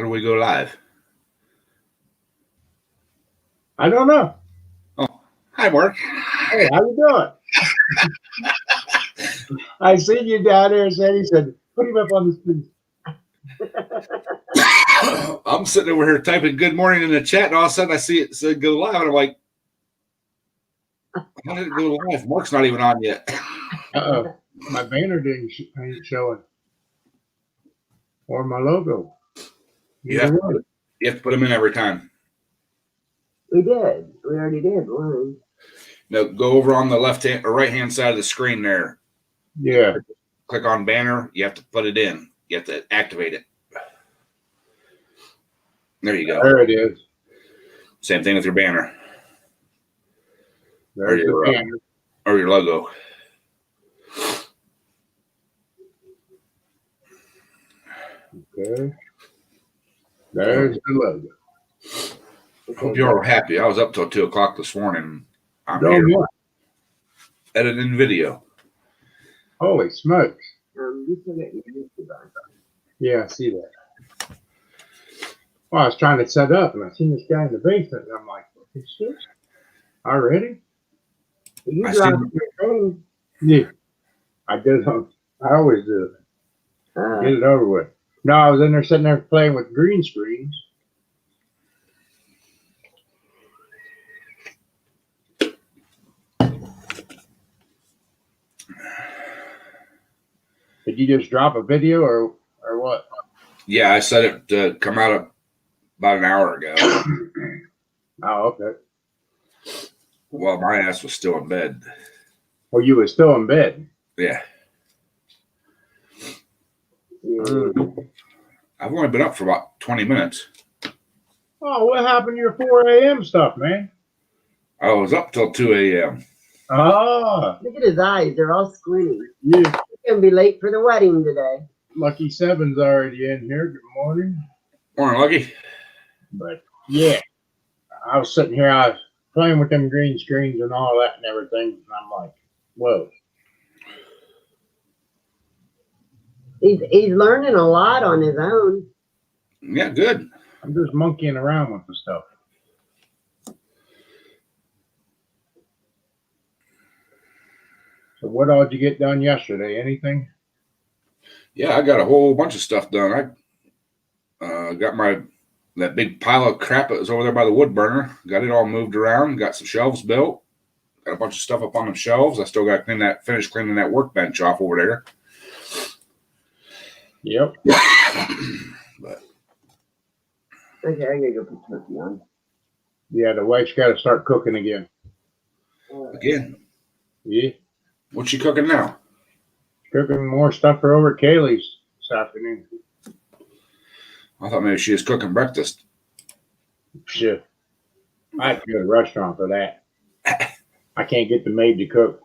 How do we go live? I don't know. Oh, hi, Mark. Hey, how you doing? I seen you down there, and he said, put him up on the screen. I'm sitting over here typing good morning in the chat, and all of a sudden I see it said go live, and I'm like, how did it go live? Mark's not even on yet. Uh-oh. My banner ain't showing. Or my logo. You have to put them in every time. We did. We already did one. No, go over on the left hand or right hand side of the screen there. Yeah. Click on banner. You have to put it in. You have to activate it. There you go. There it is. Same thing with your banner. There's the banner. Or your logo. Okay. There's the logo. Hope you all were happy. I was up till 2 o'clock this morning. I'm here editing video. Holy smokes. You still get your YouTube on. Yeah, I see that. Well, I was trying to set up, and I seen this guy in the basement, and I'm like, what is this? Already? You dropped your thing. Yeah. I did. I always do it. Get it over with. No, I was in there sitting there playing with green screens. Did you just drop a video or what? Yeah, I set it to come out about an hour ago. Oh, okay. Well, my ass was still in bed. Well, you were still in bed. Yeah. I've only been up for about 20 minutes. Oh, what happened to your 4 a.m. stuff, man? I was up till 2 a.m. Oh. Look at his eyes. They're all squinty. Yeah. He's going to be late for the wedding today. Lucky Seven's already in here. Good morning. Morning, Lucky. But, yeah. I was sitting here. I was playing with them green screens and all that and everything. And I'm like, whoa. He's learning a lot on his own. Yeah, good. I'm just monkeying around with the stuff. So what all did you get done yesterday? Anything? Yeah, I got a whole bunch of stuff done. I got that big pile of crap that was over there by the wood burner. Got it all moved around. Got some shelves built. Got a bunch of stuff up on the shelves. I still got to finish cleaning that workbench off over there. Yep. But Okay, I gotta go put turkey on. Yeah, the wife's got to start cooking again. Again? Yeah. What's she cooking now? Cooking more stuff for over at Kaylee's this afternoon. I thought maybe she was cooking breakfast. Shit. I have to go to the restaurant for that. I can't get the maid to cook.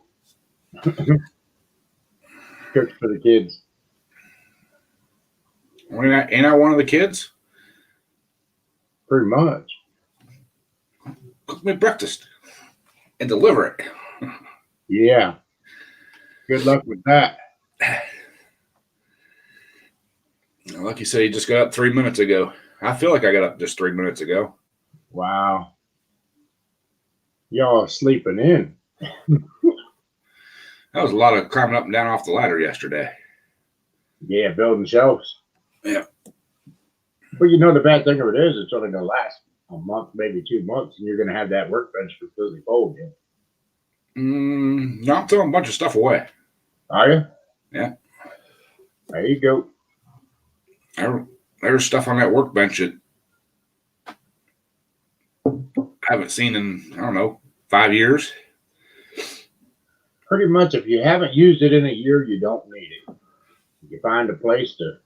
Cooks for the kids. Ain't I one of the kids? Pretty much. Cook me breakfast and deliver it. Yeah. Good luck with that. Like you said, you just got up 3 minutes ago. I feel like I got up just 3 minutes ago. Wow. Y'all sleeping in. That was a lot of climbing up and down off the ladder yesterday. Yeah, building shelves. Yeah. But you know the bad thing of it is it's only going to last a month, maybe 2 months, and you're going to have that workbench completely full again. No, I'm throwing a bunch of stuff away. Are you? Yeah. There you go. There's stuff on that workbench that I haven't seen in, I don't know, 5 years. Pretty much, if you haven't used it in a year, you don't need it. You find a place to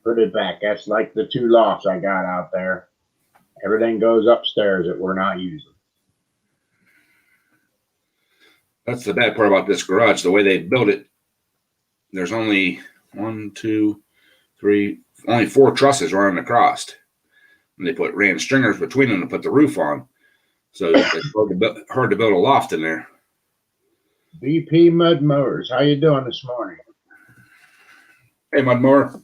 put it back. That's like the 2 lofts I got out there. Everything goes upstairs that we're not using. That's the bad part about this garage. The way they built it, there's only 1, 2, 3, only 4 trusses running across. And they ran stringers between them to put the roof on. So it's hard to build a loft in there. BP Mud Mowers, how you doing this morning? Hey, Mud Mower.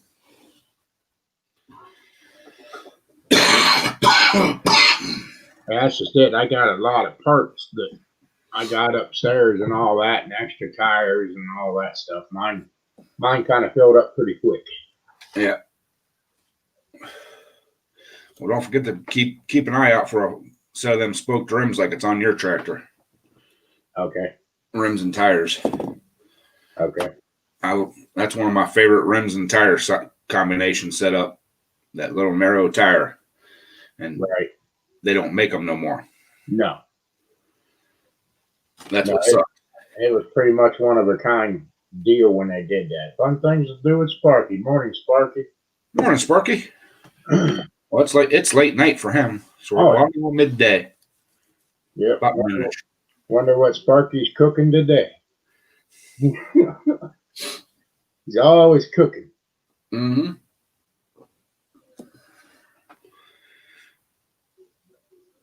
That's just it. I got a lot of parts that I got upstairs and all that, and extra tires and all that stuff. Mine kind of filled up pretty quick. Yeah. Well, don't forget to keep an eye out for a set of them spoked rims like it's on your tractor. Okay. Rims and tires. Okay. That's one of my favorite rims and tire combination set up. That little narrow tire, and Right. they don't make them no more. No. That's No, what sucks. It was pretty much one of a kind deal when they did that. Fun things to do with Sparky. Morning, Sparky. Morning, Sparky. Well, it's late night for him, so we're Oh, about midday. Yep. About noonish. Wonder what Sparky's cooking today. He's always cooking. Mm-hmm.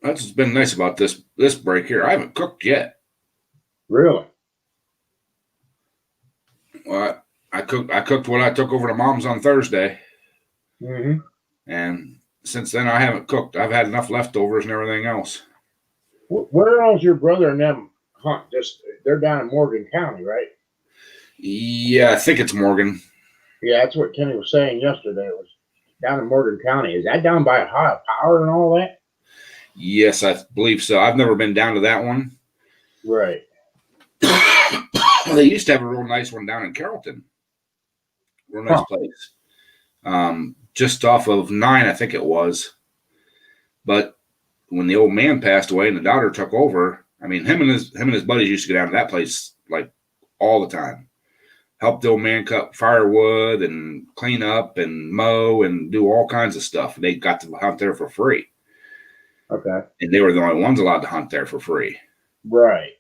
That's what's been nice about this break here. I haven't cooked yet. Really? Well, I cooked what I took over to Mom's on Thursday, Mm-hmm. and since then I haven't cooked. I've had enough leftovers and everything else. Where else your brother and them hunt? They're down in Morgan County, right? Yeah, I think it's Morgan. Yeah, that's what Kenny was saying yesterday. It was down in Morgan County. Is that down by Ohio Power and all that? Yes, I believe so. I've never been down to that one. Right. They used to have a real nice one down in Carrollton. Real nice place. Just off of 9, I think it was. But when the old man passed away and the daughter took over, I mean, him and his buddies used to go down to that place like all the time. Help the old man cut firewood and clean up and mow and do all kinds of stuff. They got to hunt there for free. Okay. And they were the only ones allowed to hunt there for free. Right.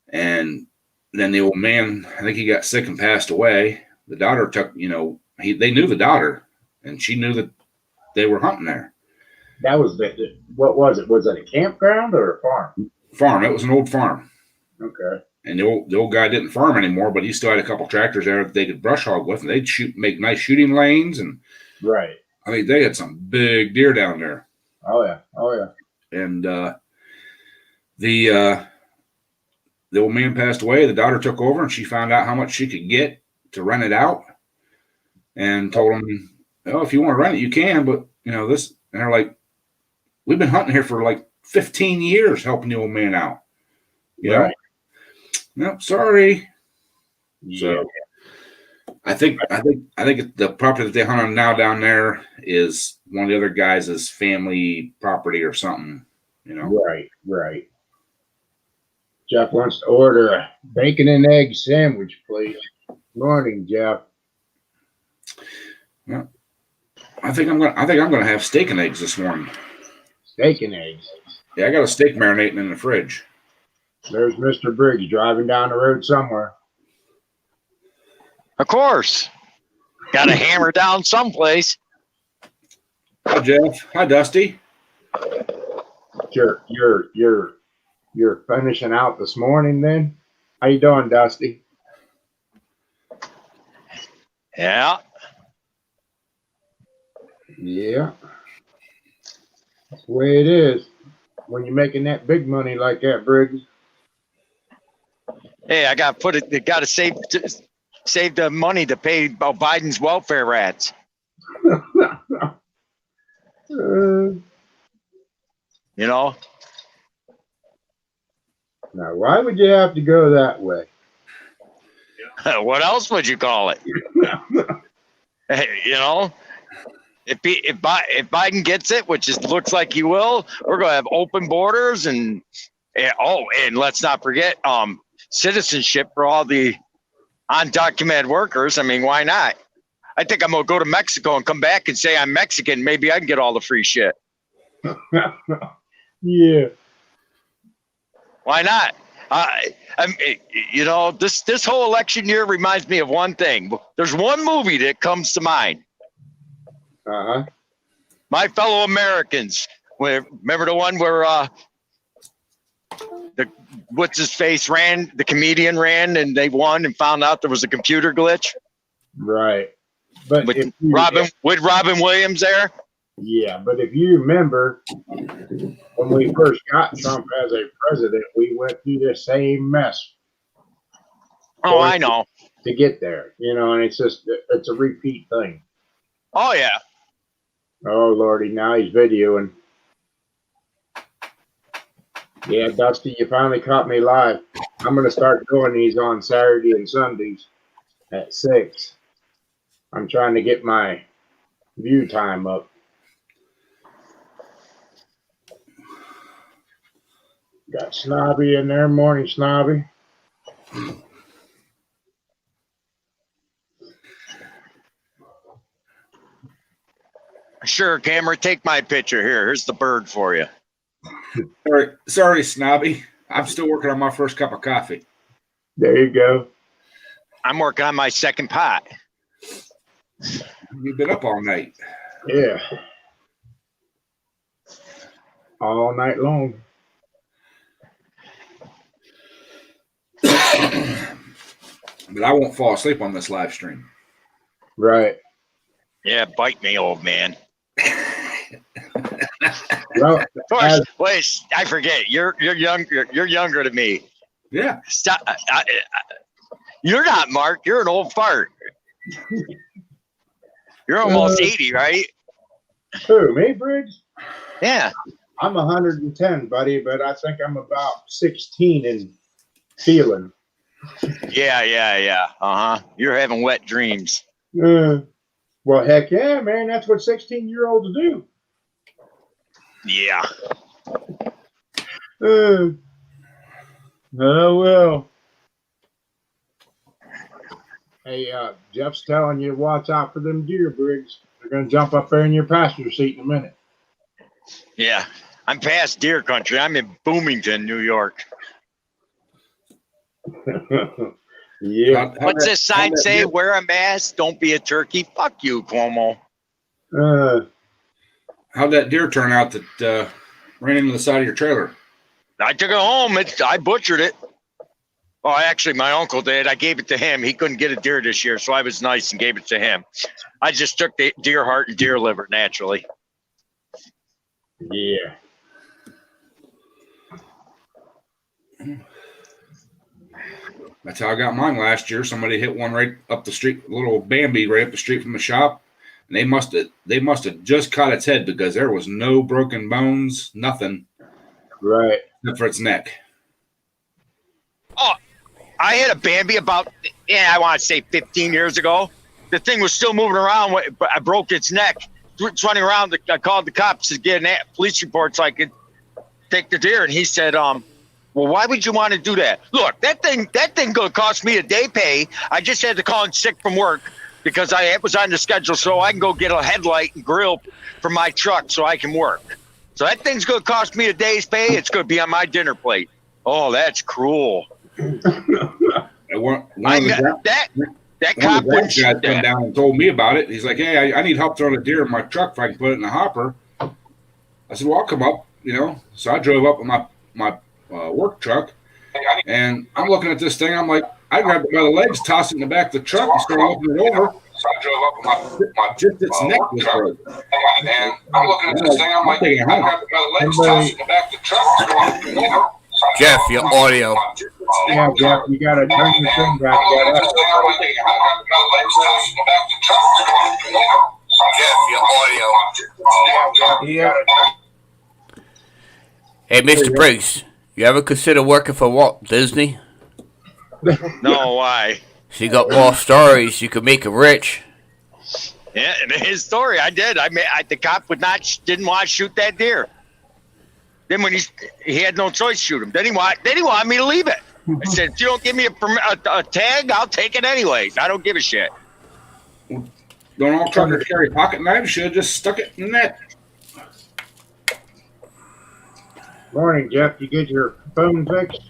And then the old man, I think he got sick and passed away. The daughter took, they knew the daughter, and she knew that they were hunting there. That was what was it? Was it a campground or a farm? Farm. It was an old farm. Okay. And the old guy didn't farm anymore, but he still had a couple tractors there that they could brush hog with, and they'd make nice shooting lanes. And Right. I mean, they had some big deer down there. Oh yeah. Oh yeah. And the old man passed away. The daughter took over, and she found out how much she could get to rent it out, and told him, "Oh, if you want to rent it, you can, but this." And they're like, "We've been hunting here for like 15 years, helping the old man out." Right. No, sorry. Yeah. So I think the property that they hunt on now down there is one of the other guys' family property or something. Right. Right. Jeff wants to order a bacon and egg sandwich, please. Morning, Jeff. Yeah. I think I'm gonna have steak and eggs this morning. Steak and eggs. Yeah, I got a steak marinating in the fridge. There's Mr. Briggs driving down the road somewhere. Of course. Got to hammer down someplace. Hi, Jeff. Hi, Dusty. You're finishing out this morning then? How you doing, Dusty? Yeah. Yeah. That's the way it is. When you're making that big money like that, Briggs. Hey, I got to save the money to pay Biden's welfare rats. Now, why would you have to go that way? What else would you call it? Hey, if Biden gets it, which looks like he will, we're going to have open borders and let's not forget citizenship for all the undocumented workers. I mean, why not? I think I'm going to go to Mexico and come back and say I'm Mexican. Maybe I can get all the free shit. Yeah. Why not? This whole election year reminds me of one thing. There's one movie that comes to mind. Uh-huh. My Fellow Americans. Remember the one where what's his face ran, the comedian ran, and they won and found out there was a computer glitch. Right. But With Robin Williams there. Yeah, but if you remember, when we first got Trump as a president, we went through the same mess Oh, I know. to get there, and it's a repeat thing. Oh, yeah. Oh, Lordy, now he's videoing. Yeah, Dusty, you finally caught me live. I'm going to start doing these on Saturday and Sundays at 6. I'm trying to get my view time up. Got Snobby in there. Morning, Snobby. Sure, camera, take my picture here. Here's the bird for you. Sorry, Snobby. I'm still working on my first cup of coffee. There you go. I'm working on my second pot. You've been up all night. Yeah. All night long. But I won't fall asleep on this live stream. Right. Yeah, bite me, old man. Well, Of course, wait, I forget. You're younger. You're younger than me. Yeah. Stop. You're not, Mark. You're an old fart. You're almost 80, right? who, me, Briggs? Yeah. I'm 110, buddy, but I think I'm about 16 in feeling. Yeah. You're having wet dreams. Well, heck yeah, man. That's what 16-year-olds do. Yeah. Oh, well. Hey, Jeff's telling you, watch out for them deer, Briggs. They're going to jump up there in your passenger seat in a minute. Yeah. I'm past deer country. I'm in Bloomington, New York. Yeah. What's this sign say? Wear a mask. Don't be a turkey. Fuck you, Cuomo. How'd that deer turn out that ran into the side of your trailer? I took it home. I butchered it. Oh, actually, my uncle did. I gave it to him. He couldn't get a deer this year, so I was nice and gave it to him. I just took the deer heart and deer liver naturally. Yeah. That's how I got mine last year. Somebody hit one right up the street, a little Bambi right up the street from the shop. And they must have just caught its head because there was no broken bones, nothing. Right. Except for its neck. Oh, I hit a Bambi about, I want to say 15 years ago. The thing was still moving around, but I broke its neck. It's running around. I called the cops to get a police report so I could take the deer. And he said, well, why would you want to do that? Look, that thing gonna cost me a day pay. I just had to call in sick from work because I was on the schedule so I can go get a headlight and grill for my truck so I can work. So that thing's gonna cost me a day's pay. It's gonna be on my dinner plate. Oh, that's cruel. That cop wouldn't guy shoot come that. down and told me about it. He's like, hey, I need help throwing a deer in my truck if I can put it in the hopper. I said, well, I'll come up, So I drove up with my work truck, and I'm looking at this thing. I'm like, I grabbed it by the legs, tossed it in the back of the truck, and started looking it over. So I drove up with my just its neck was broken. And I'm looking at this thing. I'm like, I grabbed it by the legs, tossed it in the back of the truck, and started looking it over. Jeff, your audio. Yeah, Jeff, you got to turn your thing back up. Jeff, your audio. Yeah. Hey, Mr. Briggs, you ever consider working for Walt Disney? No, why? She got more stories. You could make her rich. Yeah, and his story, I did. The cop didn't want to shoot that deer. Then when he had no choice to shoot him. Then he wanted me to leave it. I said, if you don't give me a tag, I'll take it anyways. I don't give a shit. Don't all truckers carry pocket knives? Should have just stuck it in the neck. Morning, Jeff. You get your phone fixed?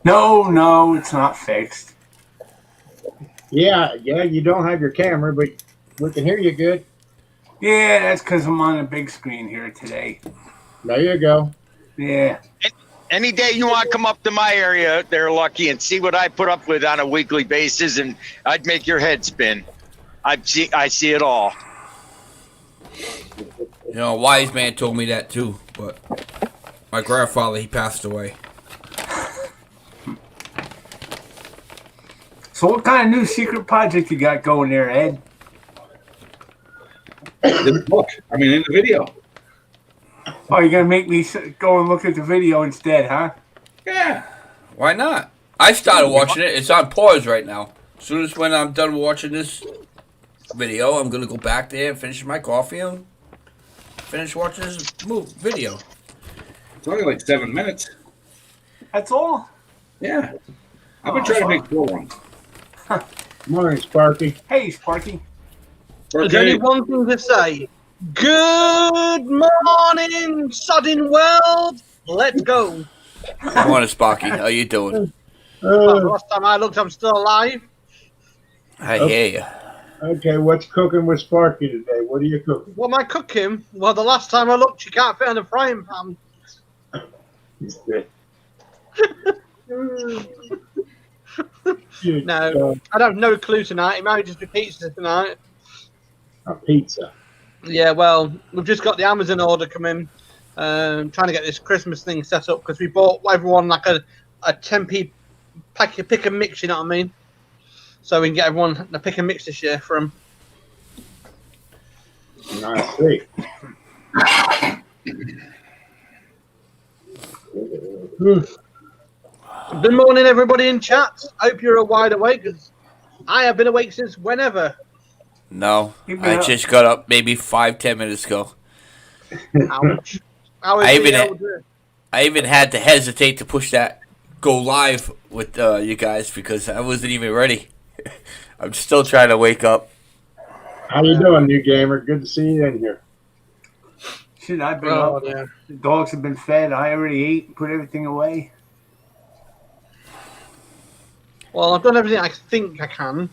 No, it's not fixed. Yeah, you don't have your camera, but we can hear you good. Yeah, that's because I'm on a big screen here today. There you go. Yeah. Any day you want to come up to my area there, Lucky, and see what I put up with on a weekly basis, and I'd make your head spin. I see it all. You know, a wise man told me that too, but my grandfather, he passed away. So what kind of new secret project you got going there, Ed? In the book. I mean, in the video. Oh, you're going to make me go and look at the video instead, huh? Yeah. Why not? I started watching it. It's on pause right now. As soon as when I'm done watching this video, I'm gonna go back there and finish my coffee and finish watching this video. It's only like 7 minutes. That's all? Yeah. I've been trying to make 4 ones. Morning, Sparky. Hey, Sparky. There's only one thing to say. Good morning, Sodden World. Let's go. Good morning, Sparky. How you doing? Last time I looked, I'm still alive. I hear you. Okay, what's cooking with Sparky today? What are you cooking? What am I cooking? Well, the last time I looked, you can't fit in a frying pan. No, I don't have no clue tonight. It might just be pizza tonight. A pizza. Yeah, well, we've just got the Amazon order coming. Trying to get this Christmas thing set up because we bought everyone like a 10p pick and mix, you know what I mean? So we can get everyone a pick and mix this year for them. I see. Good morning, everybody in chat. Hope you're wide awake because I have been awake since whenever. No, You've been I up. just got up maybe 5-10 minutes ago. Ouch. How is I the even- old- I even had to hesitate to push that go live with you guys because I wasn't even ready. I'm still trying to wake up. How you doing, new gamer? Good to see you in here. Shit, I've been Oh, up. yeah. The dogs have been fed. I already ate and put everything away. Well, I've done everything I think I can,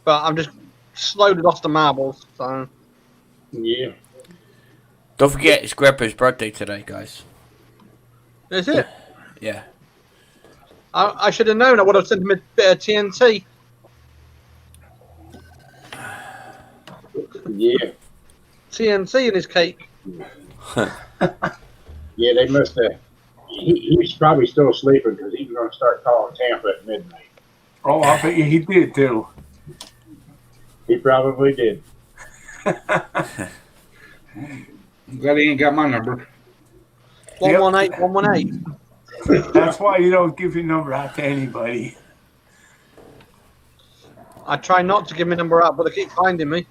but I'm just slowly lost the marbles. So Yeah. Don't forget, it's Grandpa's birthday today, guys. that's it. Yeah. I should have known. I would have sent him a bit of TNT. Yeah. TNT in his cake. Yeah, they must have. He's probably still sleeping because he's going to start calling Tampa at midnight. Oh, I bet you he did too. He probably did. I'm glad he ain't got my number. 118, 118. That's why you don't give your number out to anybody. I try not to give my number out, but they keep finding me.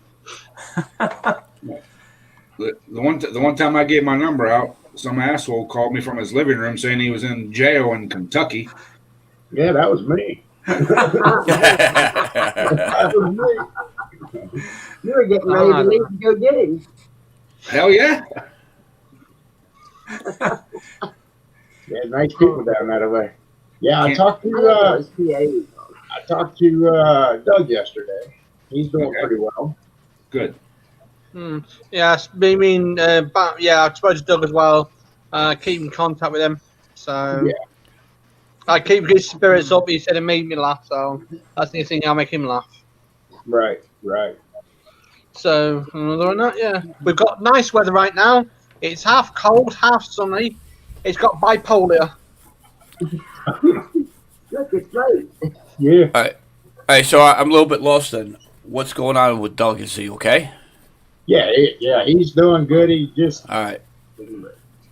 The one time I gave my number out, some asshole called me from his living room saying he was in jail in Kentucky. Yeah, that was me. That was me. You were getting ready to leave to go get him. Hell yeah. Yeah, nice people down that way. Yeah, I Can't- talked I to didn't know it was PA. Doug yesterday. He's doing Okay. pretty well. Good. Yeah, I mean, but yeah, I suppose Doug as well. Keep in contact with him. So Yeah. I keep his spirits up. He said it made me laugh, so that's the thing. I'll make him laugh. Right, right. So other than that, yeah, we've got nice weather right now. It's half cold, half sunny. It's got bipolar. Look, it's late. Yeah. All right, so I'm a little bit lost then. What's going on with Doug? Is he okay? Yeah, he's doing good. He's just All right.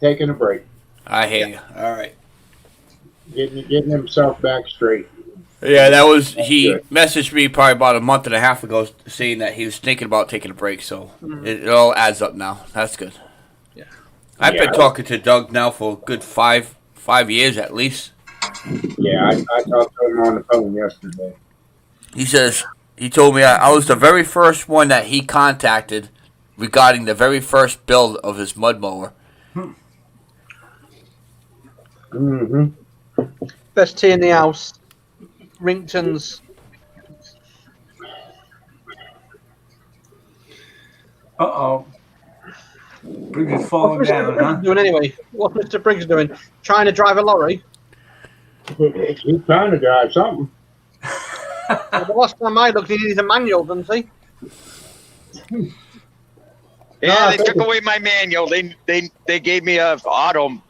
taking a break, I hear you. All right. getting himself back straight. Yeah, that was, he Good. messaged me probably about a month and a half ago saying that he was thinking about taking a break, so it all adds up now. That's good. Yeah. I've Yeah. been talking to Doug now for a good five years at least. Yeah, I talked to him on the phone yesterday. He told me I was the very first one that he contacted regarding the very first build of his mud mower. Mm-hmm. Best tea in the house. Rington's. Uh-oh. Briggs is falling What's Mr. down, Briggs huh? doing anyway? What's Mr. Briggs doing? Trying to drive a lorry? He's trying to drive something. Well, the last time I looked, he needs a manual, doesn't he? Yeah, No, I they think took away my manual. They gave me a auto,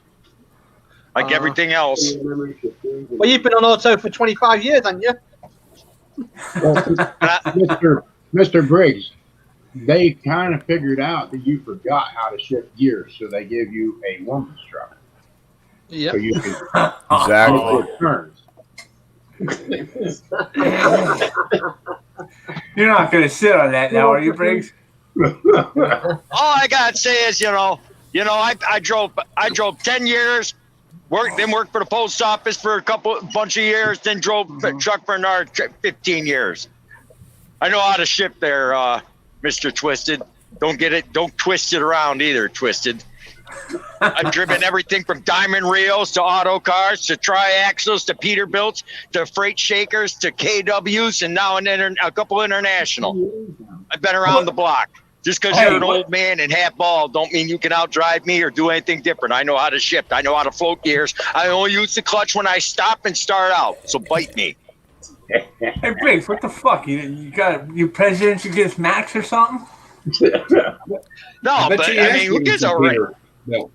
like everything else. Well, you've been on auto for 25 years, haven't you? Mr. Briggs, they kind of figured out that you forgot how to shift gears, so they give you a woman's truck. Yeah. So you can Exactly. take turns. You're not going to sit on that now, are you, Briggs? All I gotta say is, I drove 10 years, worked for the post office for a bunch of years, then drove a truck for another 15 years. I know how to ship there, Mr. Twisted. Don't twist it around either, Twisted. I've driven everything from Diamond Rios to auto cars to triaxles to Peterbilts to freight shakers to KWs and now a couple international. I've been around the block. Just because you're an old man and half bald don't mean you can outdrive me or do anything different. I know how to shift. I know how to float gears. I only use the clutch when I stop and start out. So bite me. Hey, Briggs, what the fuck? You president's against Max or something? No, but I mean, who gives a rat? No.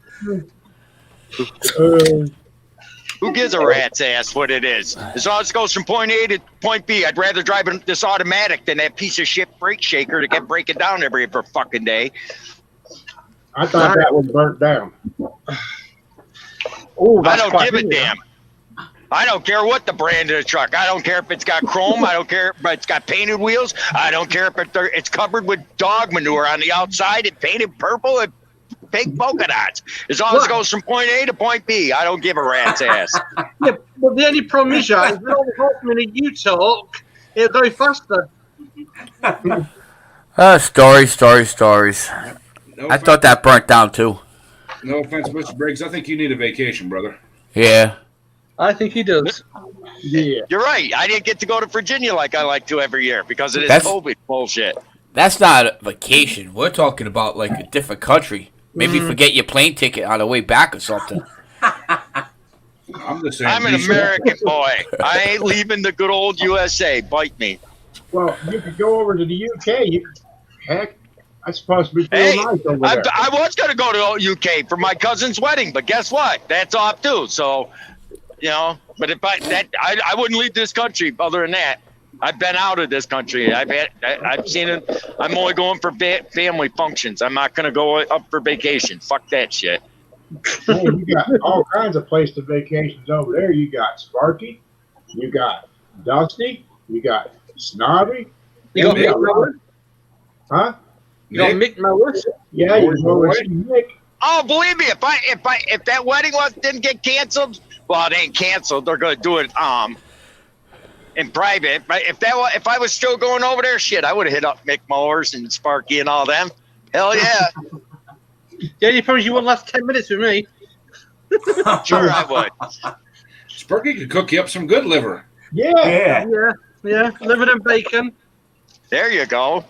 Who gives a rat's ass what it is? As long as it goes from point A to point B, I'd rather drive this automatic than that piece of shit brake shaker to get breaking down every fucking day. I thought that was burnt down. Oh, I don't give a damn. I don't care what the brand of the truck. I don't care if it's got chrome. I don't care if it's got painted wheels. I don't care if it's covered with dog manure on the outside and painted purple and pink polka dots. As long as it goes from point A to point B, I don't give a rat's ass. Yeah, but the only problem is, with all the horsemen that you talk, it'll go faster. Stories. No I thought that burnt down too. No offense, Mr. Briggs. I think you need a vacation, brother. Yeah. I think he does. Yeah. You're right. I didn't get to go to Virginia like I like to every year because of this That's- COVID bullshit. That's not a vacation. We're talking about like a different country. Maybe forget your plane ticket on the way back or something. I'm the same. I'm an American boy. I ain't leaving the good old USA. Bite me. Well, you could go over to the UK. Heck, that's supposed to be real Hey, nice over I, there. I was going to go to UK for my cousin's wedding, but guess what? That's off too. So, but if I wouldn't leave this country other than that. I've been out of this country. I've seen it. I'm only going for family functions. I'm not going to go up for vacation. Fuck that shit. Man, you got all kinds of places to vacations over there. You got Sparky, you got Dusty, you got Snobby. You got Yeah, Mick Mowers? Huh? You got Mick Mowers? Yeah, you go over to Nick. Oh, believe me, if that wedding didn't get canceled, well, it ain't canceled. They're going to do it in private. But if I was still going over there, shit, I would have hit up Mick Mowers and Sparky and all them. Hell yeah. The only problem is you wouldn't last 10 minutes with me. Sure I would. Sparky could cook you up some good liver. Yeah. Yeah. Liver and bacon. There you go.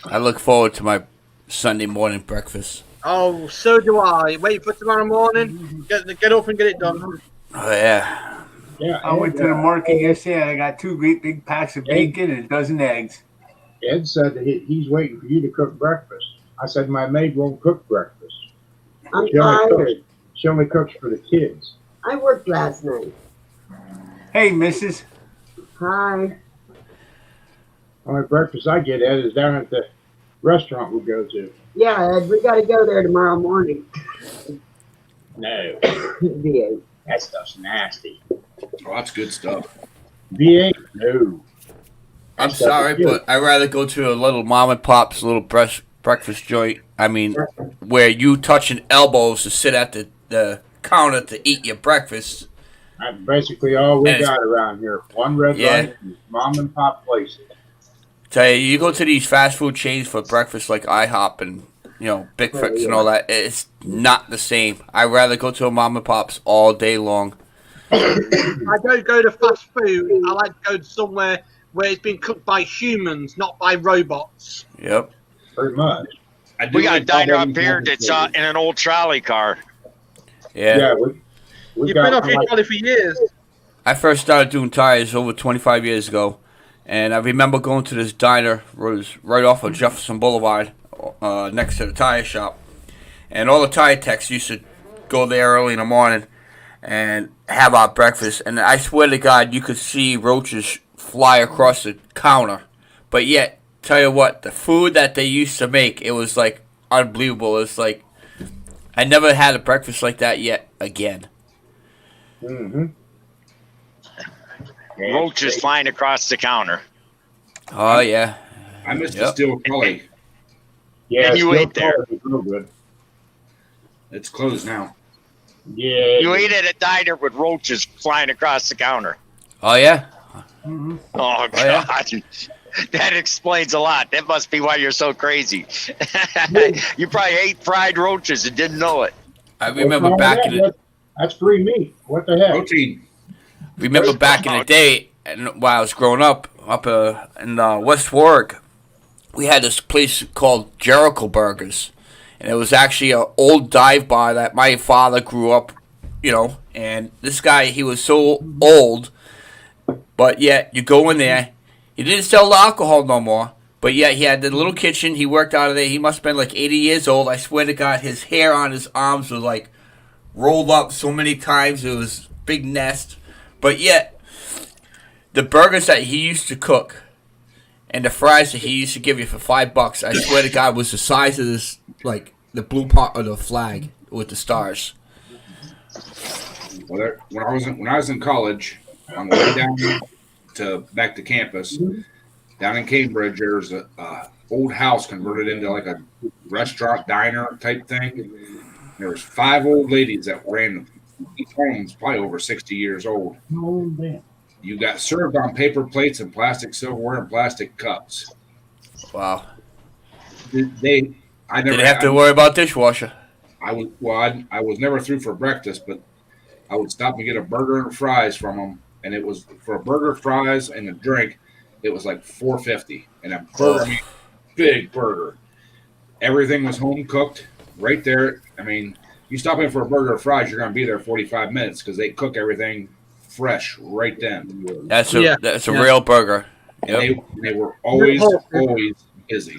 I look forward to my Sunday morning breakfast. Oh, so do I. Wait for tomorrow morning. Get up and get it done. Oh yeah. Yeah. I went to the market yesterday and I got 2 great big packs of bacon and a dozen eggs. Ed said that he's waiting for you to cook breakfast. I said my maid won't cook breakfast. I'm She only tired. cooks, she only cooks for the kids. I worked last night. Hey, Mrs. Hi. Only breakfast I get, Ed, is down at the restaurant we go to. Yeah, Ed, we got to go there tomorrow morning. No, VA. that stuff's nasty. Oh, that's good stuff. V8? No. I'm sorry, but I'd rather go to a little mom and pop's little breakfast joint. I mean, where you touching elbows to sit at the counter to eat your breakfast. That's basically all we And it's- got around here. One red Yeah. light and mom and pop places. Tell you, you go to these fast food chains for breakfast like IHOP and Big Fix and all that. It's not the same. I'd rather go to a mom and pop's all day long. I don't go to fast food. I like to go to somewhere where it's been cooked by humans, not by robots. Yep. Pretty much. I do We got a like diner all up here that's in an old trolley car. Yeah. Yeah, we You've got been off your like, trolley for years. I first started doing tires over 25 years ago, and I remember going to this diner. It was right off of Jefferson Boulevard next to the tire shop, and all the tire techs used to go there early in the morning and have our breakfast. And I swear to God, you could see roaches fly across the counter. But yet, tell you what, the food that they used to make, it was like unbelievable. It's like I never had a breakfast like that yet again. Mm-hmm. Roaches flying across the counter. Oh yeah. I missed the Yep. steel Kelly. Yeah, And you still ate there. cold, it's real good. It's closed now. Yeah. You ate at a diner with roaches flying across the counter. Oh yeah. Mhm. Oh, yeah. God. That explains a lot. That must be why you're so crazy. You probably ate fried roaches and didn't know it. I What's remember wrong with back that? in the That's free meat. What the heck? Protein. remember back in the day, and while I was growing up in West Warwick, we had this place called Jericho Burgers, and it was actually an old dive bar that my father grew up, and this guy, he was so old, but yet you go in there, he didn't sell the alcohol no more, but yet he had the little kitchen, he worked out of there, he must have been like 80 years old, I swear to God, his hair on his arms was like rolled up so many times, it was a big nest, but yet, the burgers that he used to cook, and the fries that he used to give you for $5, I swear to God, was the size of this, like the blue part of the flag with the stars. Well, when I was in college, on the way down back to campus, down in Cambridge, there's a old house converted into like a restaurant diner type thing. There was 5 old ladies that ran. Each home was probably over 60 years old. Oh, damn. You got served on paper plates and plastic silverware and plastic cups. Wow. I never Didn't have to worry about dishwasher. I was never through for breakfast, but I would stop and get a burger and fries from them, and it was for a burger, fries, and a drink. It was like $4.50, and a burger, I mean, big burger. Everything was home cooked right there. I mean, you stop in for a burger or fries, you're going to be there 45 minutes because they cook everything fresh right then. That's Yeah. a real burger. And Yep. they were always busy.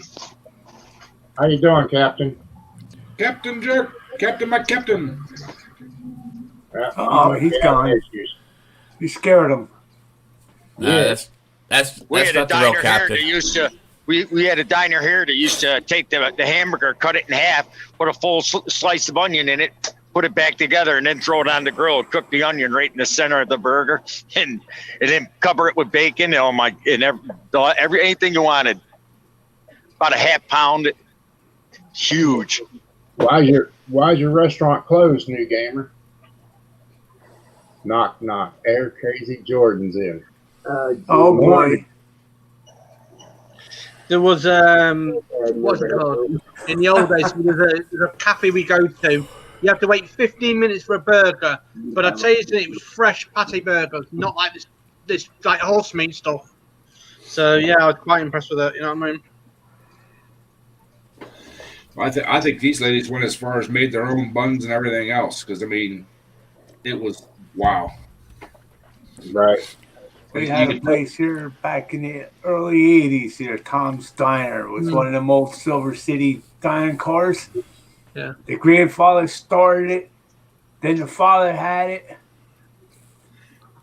How you doing, Captain? Captain Jerk, Captain, my captain. Oh, he's gone. You scared him. Nah, that's We had a not the real diner here captain. that used to. We had a diner here that used to take the hamburger, cut it in half, put a full slice of onion in it, put it back together, and then throw it on the grill. Cook the onion right in the center of the burger, and then cover it with bacon. Oh my! And anything you wanted. About a half pound. Huge. Why's your restaurant closed, new gamer? Knock knock. Air Crazy Jordan's in. Oh boy. There was what's it called? In the old days, there's a cafe we go to. You have to wait 15 minutes for a burger, but I tell you, it was fresh pate burgers, not like this like horse meat stuff. So yeah, I was quite impressed with it. You know what I mean? I think these ladies went as far as made their own buns and everything else because I mean, it was wow. Right. We had a place here back in the early 80s here, Tom's Diner. It was one of them old Silver City dining cars. Yeah. The grandfather started it. Then the father had it.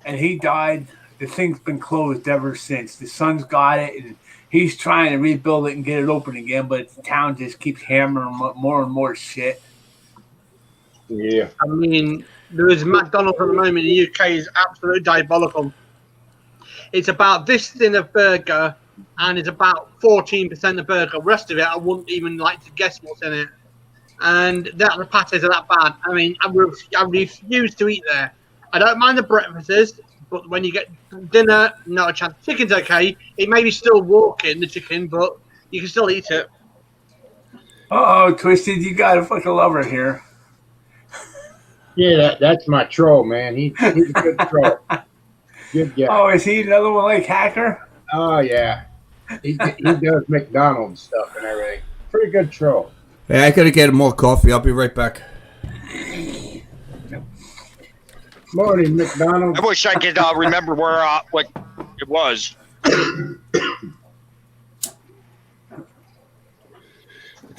And he died. The thing's been closed ever since. The son's got it, and he's trying to rebuild it and get it open again, but the town just keeps hammering more and more shit. Yeah. I mean, there is McDonald's at the moment in the UK is absolutely diabolical. It's about this thin of burger, and it's about 14% of burger. The rest of it, I wouldn't even like to guess what's in it. And the patties are that bad. I mean, I refuse to eat there. I don't mind the breakfasts, but when you get dinner, not a chance. Chicken's okay. It may be still walking, the chicken, but you can still eat it. Uh-oh, Twisted, you got a fucking lover here. Yeah, that's my troll, man. He's a good troll. Good guy. Oh, is he another one like Hacker? Oh yeah. He does McDonald's stuff and everything. Pretty good troll. Hey, I gotta get more coffee. I'll be right back. Morning, McDonald's. I wish I could remember what it was.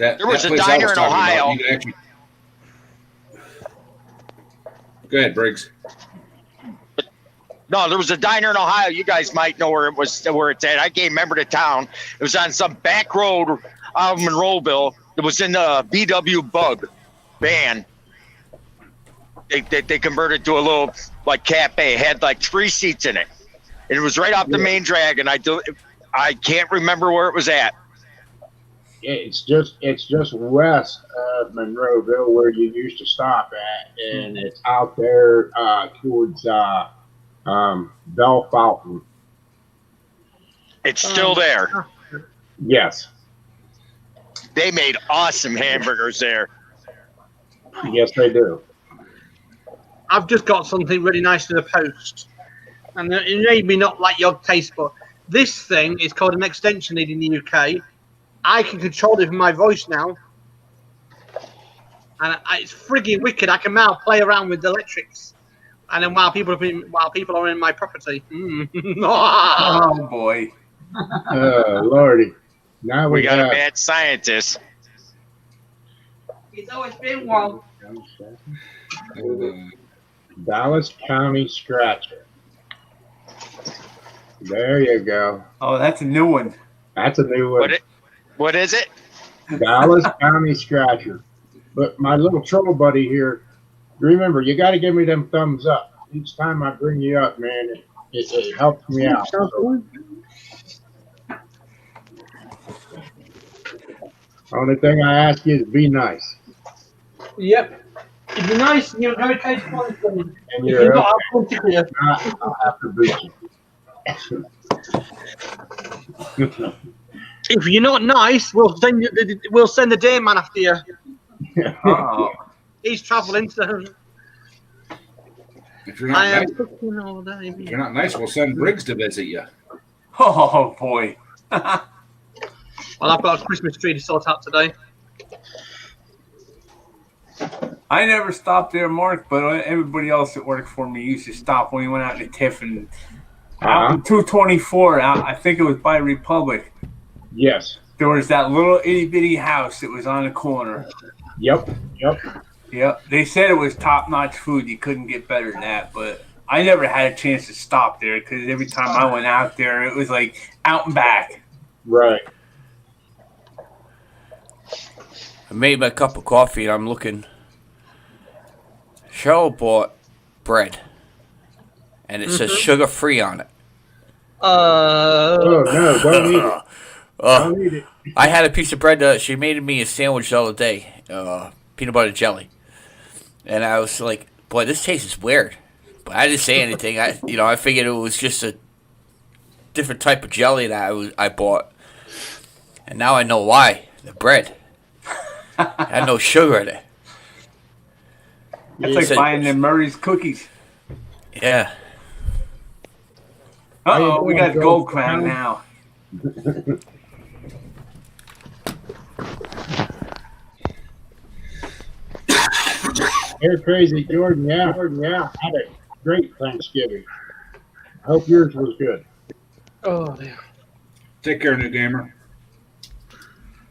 That There was that a place I diner was in talking about, Ohio. you could actually. Go ahead, Briggs. No, there was a diner in Ohio. You guys might know where it's at. I can't remember the town. It was on some back road out of Monroeville. It was in the BW Bug van. They converted to a little like cafe. It had like 3 seats in it. And it was right off the main drag, and I can't remember where it was at. It's just west of Monroeville where you used to stop at, and it's out there towards Bell Fountain. It's still there. Yes, They made awesome hamburgers there. yes, they do. I've just got something really nice to the post. And it may be not like your taste, but this thing is called an extension lead in the UK. I can control it with my voice now. And it's frigging wicked. I can now play around with the electrics. And then while people are in my property. Oh boy. Lordy. Now We got a have mad scientist. It's always been one. Dallas County Scratcher. There you go. Oh, that's a new one. That's a new one. What is it? Dallas County Scratcher. But my little troll buddy here, remember, you got to give me them thumbs up. Each time I bring you up, man, it helps me out. So, only thing I ask you is be nice. Yep. It'd be nice and you're very capable. And If you're you're not, I'll come to you. I'll have to boot you. If you're not nice, we'll send the day man after you. Oh. He's travelling, so If you're not I am nice, cooking all day. if you're not nice, we'll send Briggs to visit you. Oh boy. Well, I've got a Christmas tree to sort out today. I never stopped there, Mark, but everybody else that worked for me used to stop when we went out to Tiffin. Out in 224, I think it was by Republic. Yes. There was that little itty bitty house that was on the corner. Yep. Yep. They said it was top notch food. You couldn't get better than that, but I never had a chance to stop there because every time I went out there, it was like out and back. Right. I made my cup of coffee and I'm looking. Cheryl bought bread, and it says sugar free on it. Oh no! Don't eat it. Don't eat it. I had a piece of bread. She made me a sandwich the other day, peanut butter jelly, and I was like, "Boy, this tastes weird." But I didn't say anything. I figured it was just a different type of jelly that I bought, and now I know why. The bread had no sugar in it. It's like buying them Murray's cookies. Yeah. Uh-oh, we got Gold Crown now. Air Crazy Jordan, yeah. Had a great Thanksgiving. I hope yours was good. Oh, dear. Take care, new gamer.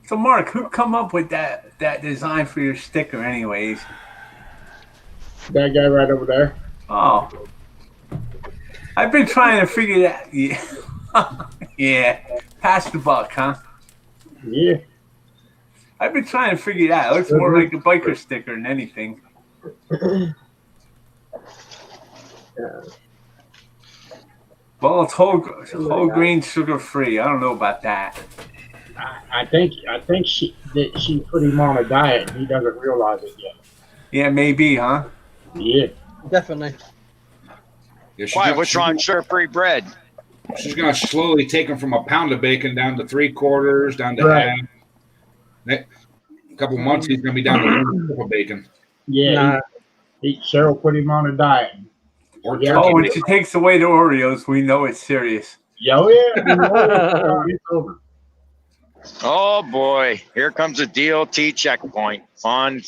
So, Mark, who come up with that design for your sticker anyways? That guy right over there. Oh. I've been trying to figure that. Yeah. Yeah. Pass the buck, huh? Yeah. I've been trying to figure that out. It looks more like a biker sticker than anything. Well, it's whole grain sugar free. I don't know about that. I think she put him on a diet and he doesn't realize it yet. Yeah, maybe, huh? Yeah. Definitely. Yeah, Why? What's wrong with sugar-free bread? She's going to slowly take them from a pound of bacon down to 3/4, down to Right. half. Next couple months, he's going to be down to 1/4 of bacon. Yeah. Nah. Cheryl put him on a diet. Or Yeah. Oh, when turkey. she takes away the Oreos, we know it's serious. Oh, yeah. It's over. Oh boy, here comes a DOT checkpoint. Fun.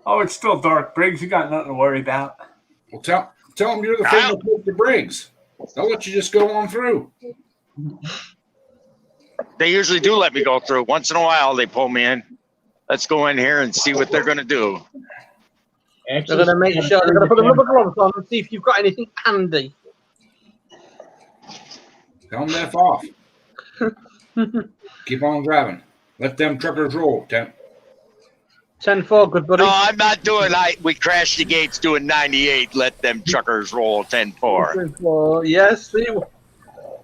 Oh, it's still dark, Briggs. You got nothing to worry about. Well, tell him you're the Kyle. favorite Mr. Briggs. They'll let you just go on through. They usually do let me go through. Once in a while, they pull me in. Let's go in here and see what they're going to do. They're going to make sure they're going to put the rubber gloves on and see if you've got anything handy. Tell them F off. Keep on driving. Let them truckers roll. 10-4, good buddy. No, I'm not doing. We crashed the gates doing 98. Let them truckers roll 10-4. 10-4, yes. See,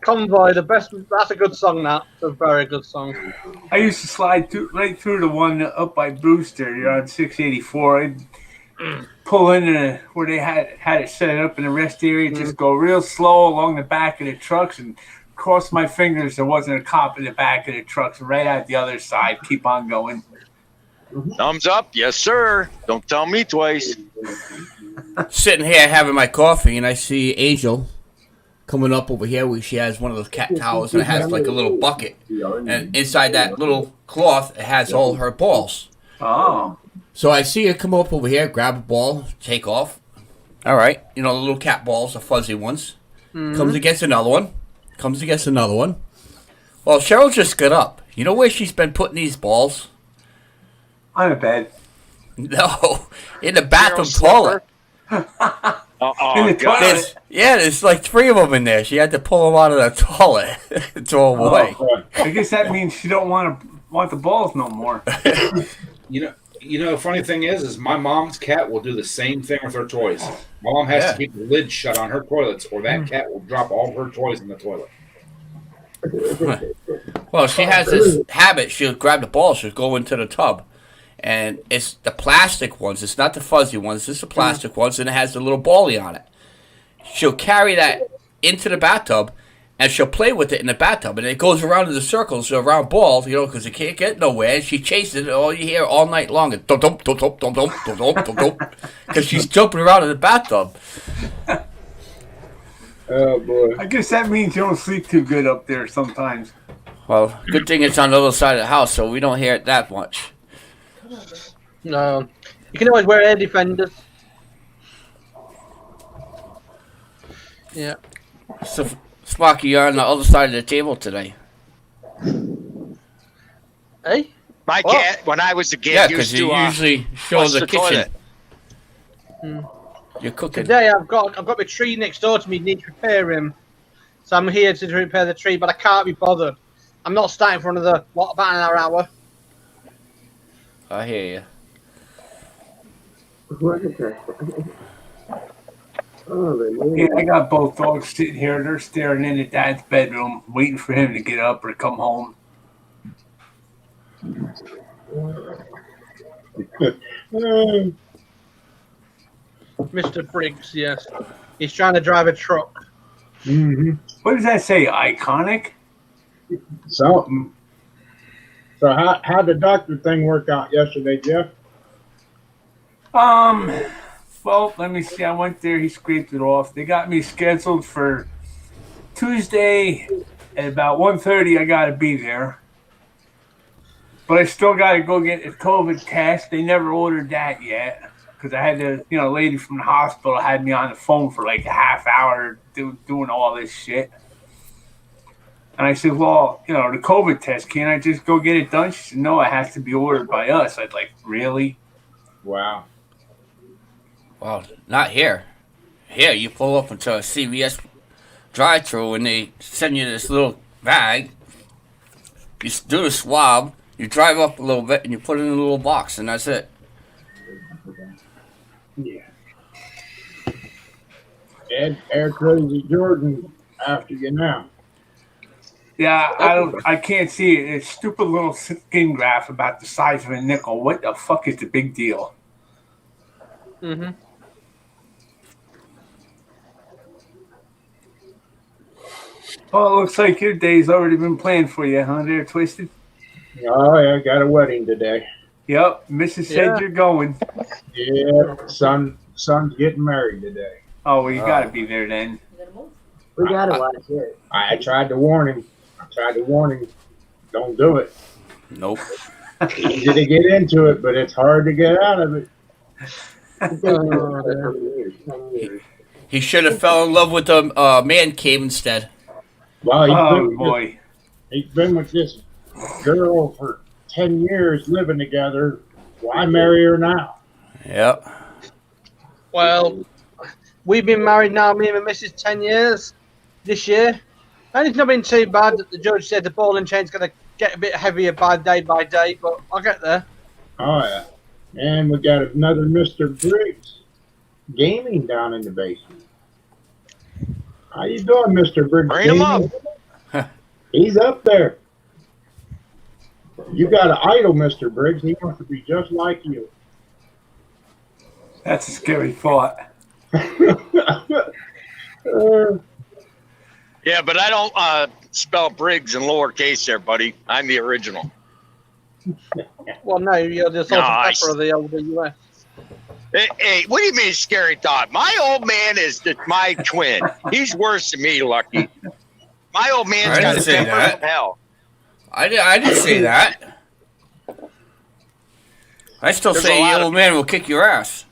Convoy, the best. That's a good song. That's a very good song. I used to slide right through the one up by Brewster. You're on 684. I'd pull in where they had it set up in the rest area. Just go real slow along the back of the trucks and cross my fingers. There wasn't a cop in the back of the trucks. Right out the other side. Keep on going. Thumbs up, yes sir. Don't tell me twice. Sitting here having my coffee, and I see Angel coming up over here where she has one of those cat towels, and it has like a little bucket. And inside that little cloth, it has all her balls. Oh. So I see her come up over here, grab a ball, take off. All right. You know, the little cat balls, the fuzzy ones. Comes against another one. Comes against another one. Well, Cheryl just got up. You know where she's been putting these balls? On the bed. No, in the bathroom toilet. In the toilet. There's like 3 of them in there. She had to pull them out of the toilet to throw them away. I guess that means she don't want the balls no more. You know, the funny thing is my mom's cat will do the same thing with her toys. Mom has to keep the lid shut on her toilets, or that cat will drop all her toys in the toilet. Well, she has this habit. She'll grab the ball. She'll go into the tub. And it's the plastic ones. It's not the fuzzy ones. It's the plastic ones, and it has the little bally on it. She'll carry that into the bathtub, and she'll play with it in the bathtub. And it goes around in the circles around balls, because it can't get nowhere. And she chases it. All you hear all night long is dum dum dum dum dum dum dum dum dum dum, because she's jumping around in the bathtub. Oh boy. I guess that means you don't sleep too good up there sometimes. Well, good thing it's on the other side of the house, so we don't hear it that much. No. You can always wear air defenders. Yeah. So, Sparky, you're on the other side of the table today. Hey? My Well, cat, when I was a kid, Yeah, used because you to usually show flush the the kitchen. toilet. You're cooking. Today I've got my tree next door to me, need to repair him. So I'm here to repair the tree, but I can't be bothered. I'm not starting for another, about another hour. I hear you. Yeah, I got both dogs sitting here. They're staring into Dad's bedroom, waiting for him to get up or come home. Mr. Briggs, yes. He's trying to drive a truck. Mm-hmm. What does that say? Iconic? Something. So how'd the doctor thing work out yesterday, Jeff? Well, let me see. I went there. He scraped it off. They got me scheduled for Tuesday at about 1:30. I got to be there. But I still got to go get a COVID test. They never ordered that yet because I had to, a lady from the hospital had me on the phone for like a half hour doing all this shit. And I said, well, the COVID test, can't I just go get it done? She said, no, it has to be ordered by us. I'd like, really? Wow. Well, not here. Here, you pull up into a CVS drive-thru and they send you this little bag. You do the swab, you drive up a little bit, and you put it in a little box, and that's it. Yeah. Ed, Air Crazy Jordan after you now. Yeah, I can't see it. It's stupid little skin graph about the size of a nickel. What the fuck is the big deal? Mm-hmm. Well, it looks like your day's already been planned for you, huh, there, Twisted? Oh, yeah, I got a wedding today. Yep, Mrs. said Yeah. you're going. Yeah, son's getting married today. Oh, well, you gotta be there then. We gotta watch it. I tried to warn him. Don't do it. Nope. Easy to get into it, but it's hard to get out of it. He should have fell in love with the man cave instead. Well, Oh, boy. He's been with this girl for 10 years living together. Why marry her now? Yep. Well, we've been married now, me and my missus, 10 years this year. And it's not been too bad that the judge said the ball and chain's going to get a bit heavier by day, but I'll get there. Oh, yeah. And we got another Mr. Briggs gaming down in the basement. How you doing, Mr. Briggs? Bring him Gaming? up. He's up there. You got an idol, Mr. Briggs. He wants to be just like you. That's a scary thought. Yeah, but I don't spell Briggs in lowercase there, buddy. I'm the original. Well, no, you're the salt and Nice. pepper of the older US. Hey, what do you mean scary thought? My old man is my twin. He's worse than me, Lucky. My old man's I got didn't a say temper that. from hell. I didn't say that. I still There's say a lot your of- old man will kick your ass.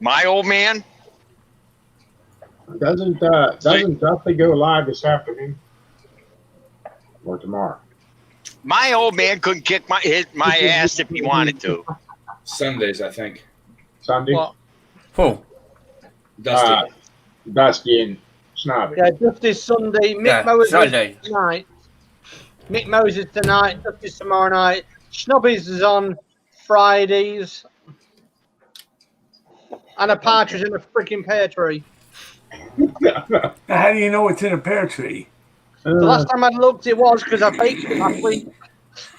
My old man? Doesn't Dusty go live this afternoon or tomorrow? My old man couldn't kick my ass if he wanted to. Sundays, I think. Sunday? What? Who? Dusty. Dusty and Snobby. Yeah, Dusty's Sunday. Mick Yeah, Moses Sunday. tonight. Mick Moses tonight. Dusty's tomorrow night. Schnobbies is on Fridays. And a partridge in a freaking pear tree. Now, how do you know it's in a pear tree? The last time I looked, it was because I baked it last week.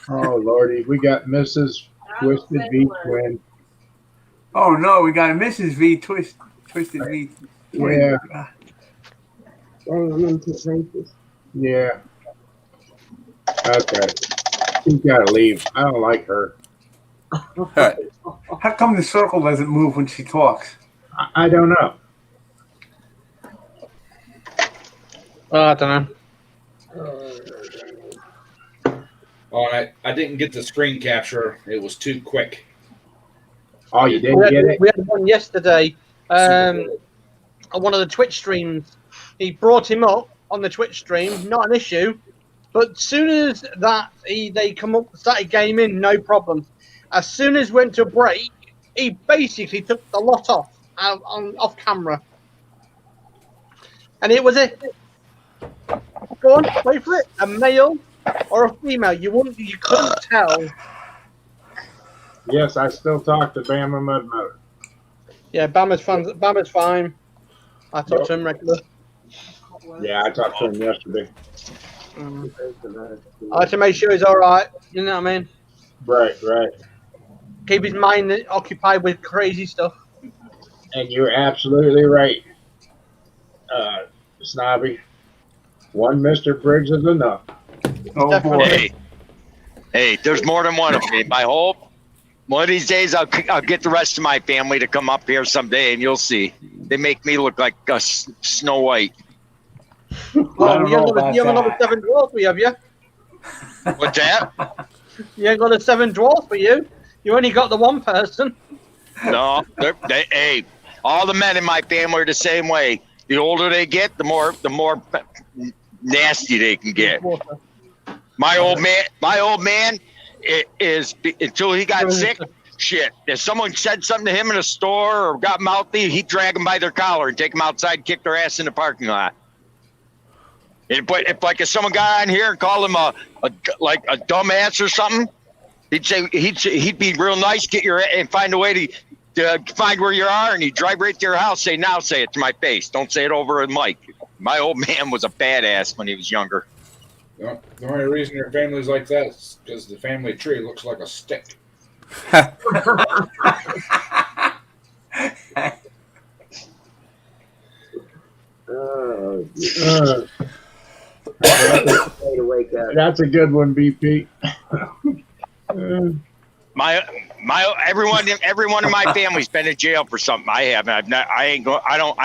Oh, Lordy. We got Mrs. Twisted V Twin. Oh no, we got a Mrs. V Twisted V. Yeah. Dang, I'm into racist. Yeah. Okay. She's got to leave. I don't like her. How come the circle doesn't move when she talks? I don't know. I don't know. Oh, and I didn't get the screen capture. It was too quick. Oh, you didn't get it? We had one yesterday on one of the Twitch streams. He brought him up on the Twitch stream, not an issue. But soon as that they come up, started gaming, no problem. As soon as went to break, he basically took the lot off off camera, and it was a go on, wait for it, a male or a female. You couldn't tell. Yes, I still talk to Bama Mudmotor. Yeah, Bama's fine. I talk to him regular. Yeah, I talked to him yesterday. I like to make sure he's all right. You know what I mean? Right, right. Keep his mind occupied with crazy stuff. And you're absolutely right, Snobby. One Mr. Briggs is enough. Oh Definitely. boy. Hey, there's more than one of me. I hope one of these days I'll get the rest of my family to come up here someday, and you'll see. They make me look like Snow White. don't know about You haven't got that. a 7 dwarfs for you, have you? What's that? You ain't got a 7 dwarfs for you. You only got the one person. No, hey, all the men in my family are the same way. The older they get, the more nasty they can get. My old man is until he got sick. Shit, if someone said something to him in a store or got mouthy, he'd drag them by their collar and take them outside, and kick their ass in the parking lot. But if someone got on here and called him a dumbass or something, he'd be real nice, and find a way to find where you are, and he'd drive right to your house. Say it to my face. Don't say it over a mic. My old man was a badass when he was younger. The only reason your family's like that is because the family tree looks like a stick. Way to wake up. That's a good one, BP. Everyone in my family's been in jail for something. I haven't. I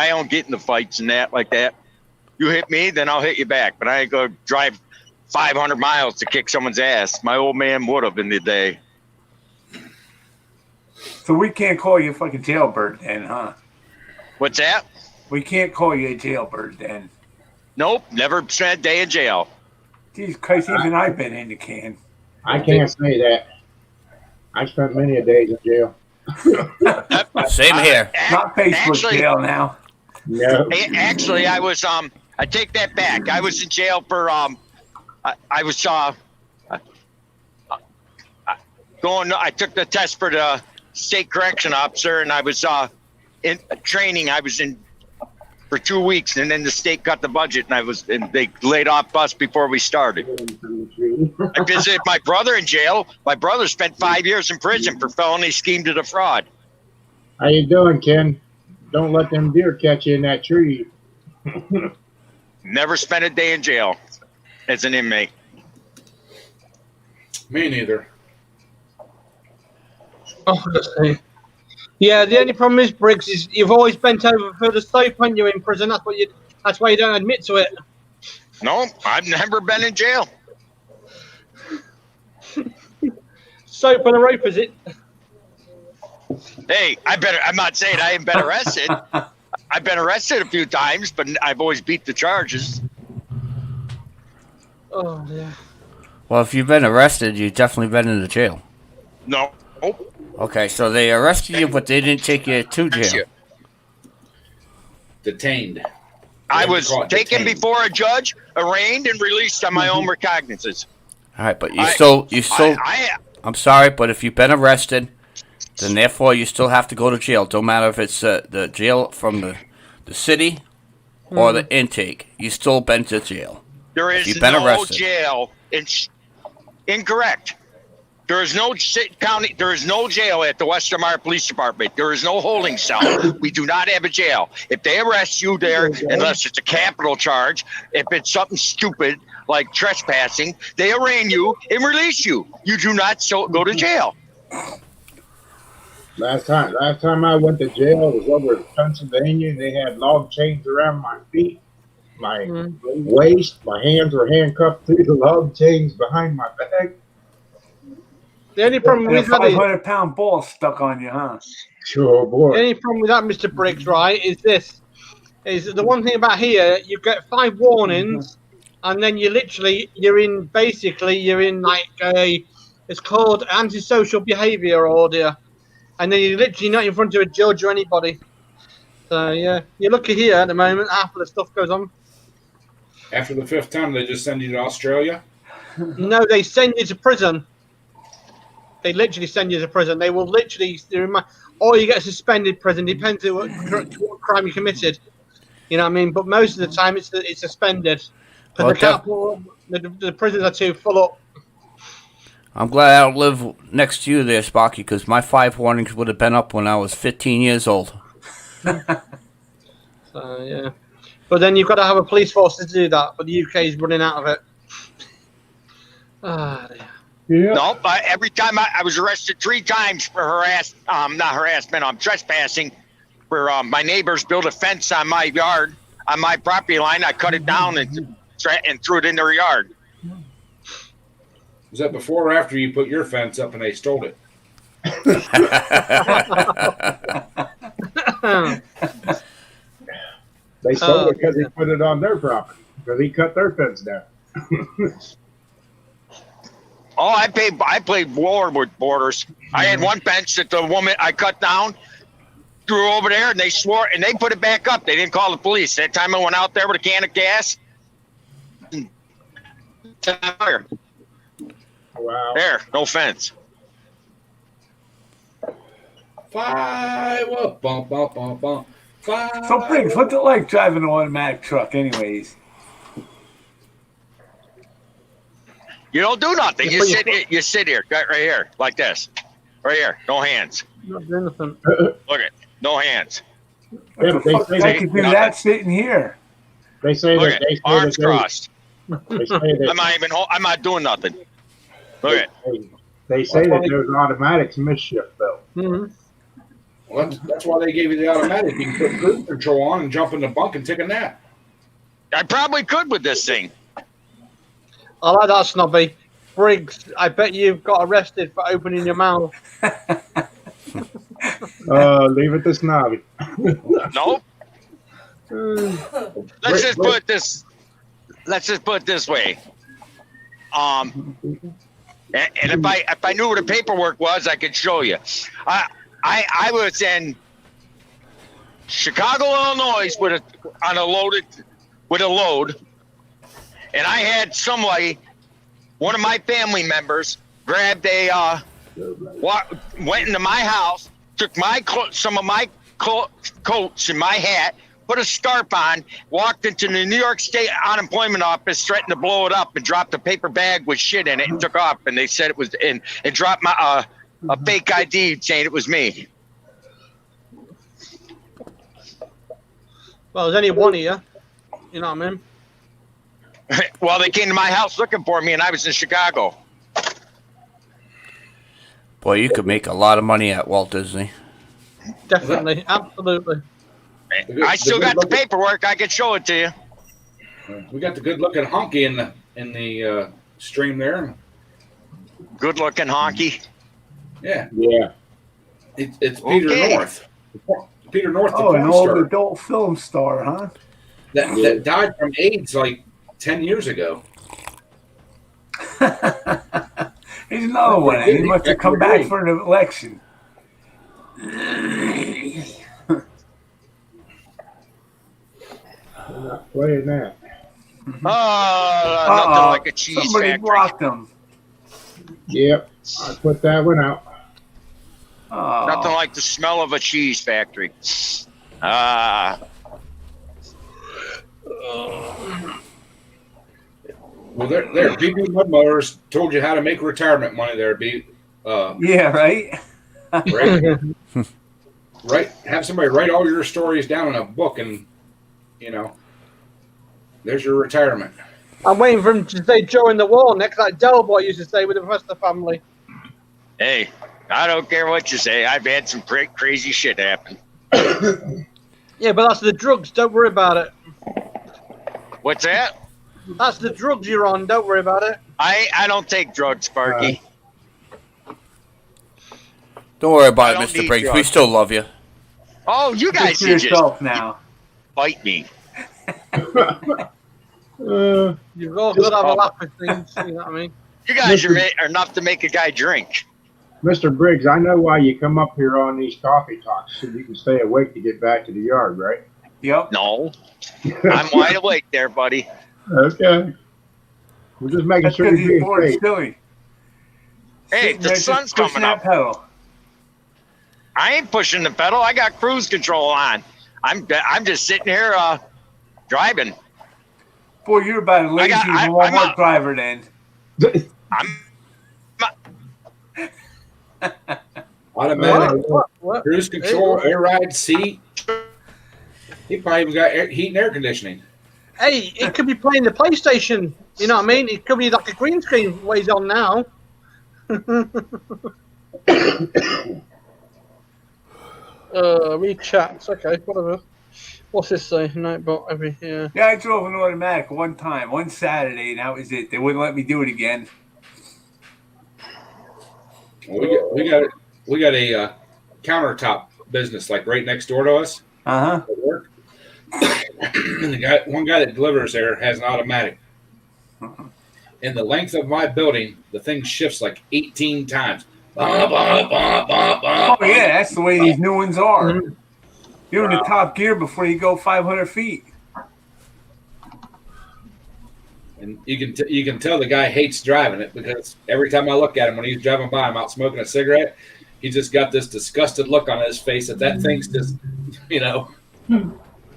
don't get in the fights and that like that. You hit me, then I'll hit you back. But I ain't gonna drive 500 miles to kick someone's ass. My old man would have in the day. So we can't call you a fucking jailbird then, huh? What's that? We can't call you a jailbird then. Nope, never spent a day in jail. Jesus Christ, even I've been in the can. I can't say that. I spent many a days in jail. Same here. Not Facebook Actually- jail now. No. Actually, I was I take that back. I was in jail for I was going. I took the test for the state correction officer, and I was in training. I was in for 2 weeks, and then the state cut the budget, and they laid off us before we started. I visited my brother in jail. My brother spent 5 years in prison for felony scheme to defraud. How you doing, Ken? Don't let them deer catch you in that tree. Never spent a day in jail as an inmate. Me neither. Oh, let's see. Yeah, the only problem is, Briggs, is you've always bent over for the soap when you're in prison. That's why you don't admit to it. No, I've never been in jail. Soap on a rope, is it? Hey, I'm not saying I ain't been arrested. I've been arrested a few times, but I've always beat the charges. Oh, yeah. Well, if you've been arrested, you've definitely been in the jail. No. Okay, so they arrested you, but they didn't take you to jail. Detained. I They was call it taken detained. before a judge, arraigned, and released on my own recognizance. All right, but you I- still. I I'm sorry, but if you've been arrested, then therefore you still have to go to jail. Don't matter if it's the jail from the city or the intake. You still been to jail. there is You've been no arrested. jail. Incorrect. There is no county. There is no jail at the Westermeyer Police Department. There is no holding cell. We do not have a jail. If they arrest you there, unless it's a capital charge, if it's something stupid like trespassing, they arraign you and release you. You do not go to jail. Last time I went to jail was over in Pennsylvania. They had log chains around my feet, my waist. My hands were handcuffed through the log chains behind my back. The only problem And a with that is, 500-pound ball stuck on you, huh? Sure, the boy. only problem with that, Mr. Briggs, right, is this. Is the one thing about here, you get 5 warnings, and then you're in like it's called antisocial behaviour order. And then you're literally not in front of a judge or anybody. So, yeah, you're lucky here at the moment. Half of the stuff goes on. After the 5th time, they just send you to Australia. No, they send you to prison. They literally send you to prison. They will literally, or you get suspended prison. Depends on what crime you committed. You know what I mean? But most of the time, it's suspended. Well, Because the prisons are too full up. I'm glad I don't live next to you there, Sparky, because my 5 warnings would have been up when I was 15 years old. So, yeah. But then you've got to have a police force to do that. But the UK is running out of it. Ah, dear. Yeah. No, but every time I was arrested 3 times for trespassing. For my neighbors built a fence on my yard, on my property line. I cut it down and threw it in their yard. Was that before or after you put your fence up and they stole it? They sold it because he put it on their property. Because he cut their fence down. Oh, I played war with borders. I had one fence that the woman I cut down threw over there, and they swore, and they put it back up. They didn't call the police. That time I went out there with a can of gas. Fire. Wow. There, no fence. Five up, bump, bump, bump, bump. Five. So, Briggs, what's it like driving an automatic truck, anyways? You don't do nothing. You sit here, right here, like this, right here. No hands. Not doing nothing. Look at, no hands. What Yeah, the but they fuck say I can do nothing. that sitting here. They say Look that at, they say arms that crossed. they say that I'm not doing nothing. Look at. they say that there's automatics mischief though. Mm-hmm. Well, that's why they gave you the automatic. You can put cruise control on and jump in the bunk and take a nap. I probably could with this thing. I like that, Snobby. Briggs, I bet you've got arrested for opening your mouth. Leave it to Snobby. Nope. Let's just put it this way. And if I knew where the paperwork was, I could show you. I was in Chicago, Illinois, with a load, and I had somebody, one of my family members, grabbed went into my house, took some of my coats and my hat, put a scarf on, walked into the New York State Unemployment Office, threatened to blow it up, and dropped a paper bag with shit in it and took off. And they said it was and dropped my a fake ID saying it was me. Well, there's only one of you. You know what I mean? Well, they came to my house looking for me, and I was in Chicago. Boy, you could make a lot of money at Walt Disney. Definitely, absolutely. I still got the paperwork. I could show it to you. We got the good-looking honky in the stream there. Good-looking honky. Yeah, Yeah. it's Peter Okay. North. Peter North, the Oh, an porn old star adult film star, huh? that died from AIDS like 10 years ago. He's another one. He must have come back for the election. I'm not playing that. Oh, nothing like a cheese Somebody factory. blocked him. Yep. I put that one out. Oh. Nothing like the smell of a cheese factory. Well, there, BB Mudmotors told you how to make retirement money there, B. Yeah, right? Right? Have somebody write all your stories down in a book and, there's your retirement. I'm waiting for him to say during the war next, like Del Boy used to say with the rest of the family. Hey, I don't care what you say. I've had some crazy shit happen. Yeah, but that's the drugs. Don't worry about it. What's that? That's the drugs you're on. Don't worry about it. I don't take drugs, Sparky. Don't worry about I it, don't Mr. need Briggs. We drugs. still love you. Oh, you guys Think for should just yourself now. fight me. You've all got to have a laugh with things. You know what I mean? You guys are enough to make a guy drink. Mr. Briggs, I know why you come up here on these coffee talks, so you can stay awake to get back to the yard, right? Yep. No, I'm wide awake there, buddy. Okay. We're just making That's sure because you're he's being bored safe. silly. Hey, Sitting the there sun's just pushing coming that up. pedal. I ain't pushing the pedal. I got cruise control on. I'm just sitting here driving. Boy, you're about as lazy as a I'm Walmart out. driver then. Automatic What? cruise control, air ride, seat. He probably even got heat and air conditioning. Hey, it could be playing the PlayStation. You know what I mean? It could be like a green screen ways on now. Read chats. Okay, whatever. What's this say? Nightbot every yeah. Yeah, I drove an automatic one time, one Saturday, and that was it. They wouldn't let me do it again. Well, we got a countertop business like right next door to us. Uh-huh. At work. And one guy that delivers there has an automatic. In the length of my building, the thing shifts like 18 times. Oh, yeah, that's the way these new ones are. You're in the top gear before you go 500 feet. And you can tell the guy hates driving it because every time I look at him when he's driving by, I'm out smoking a cigarette. He's just got this disgusted look on his face that thing's just,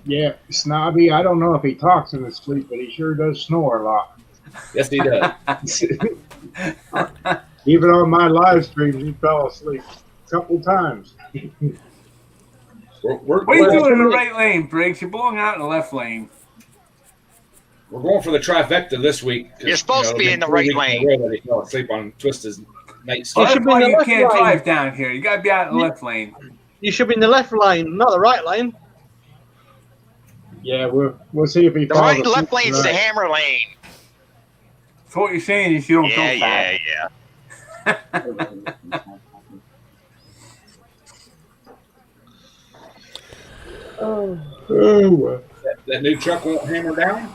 Yeah, Snobby, I don't know if he talks in his sleep, but he sure does snore a lot. Yes, he does. Even on my live streams, he fell asleep a couple times. We're What are you doing in the right lane, Briggs? You're blowing out in the left lane. We're going for the trifecta this week. You're supposed to be in the right lane. He fell asleep on Twisted night Well, sleep. that's should be in why the you left can't lane. drive down here. You got to be out in the left lane. You should be in the left lane, not the right lane. Yeah, we'll see if he The falls right and asleep left lane's the tonight. hammer lane. So what you're saying is you don't Yeah, go fast. yeah. Oh, well. That new truck won't hammer down.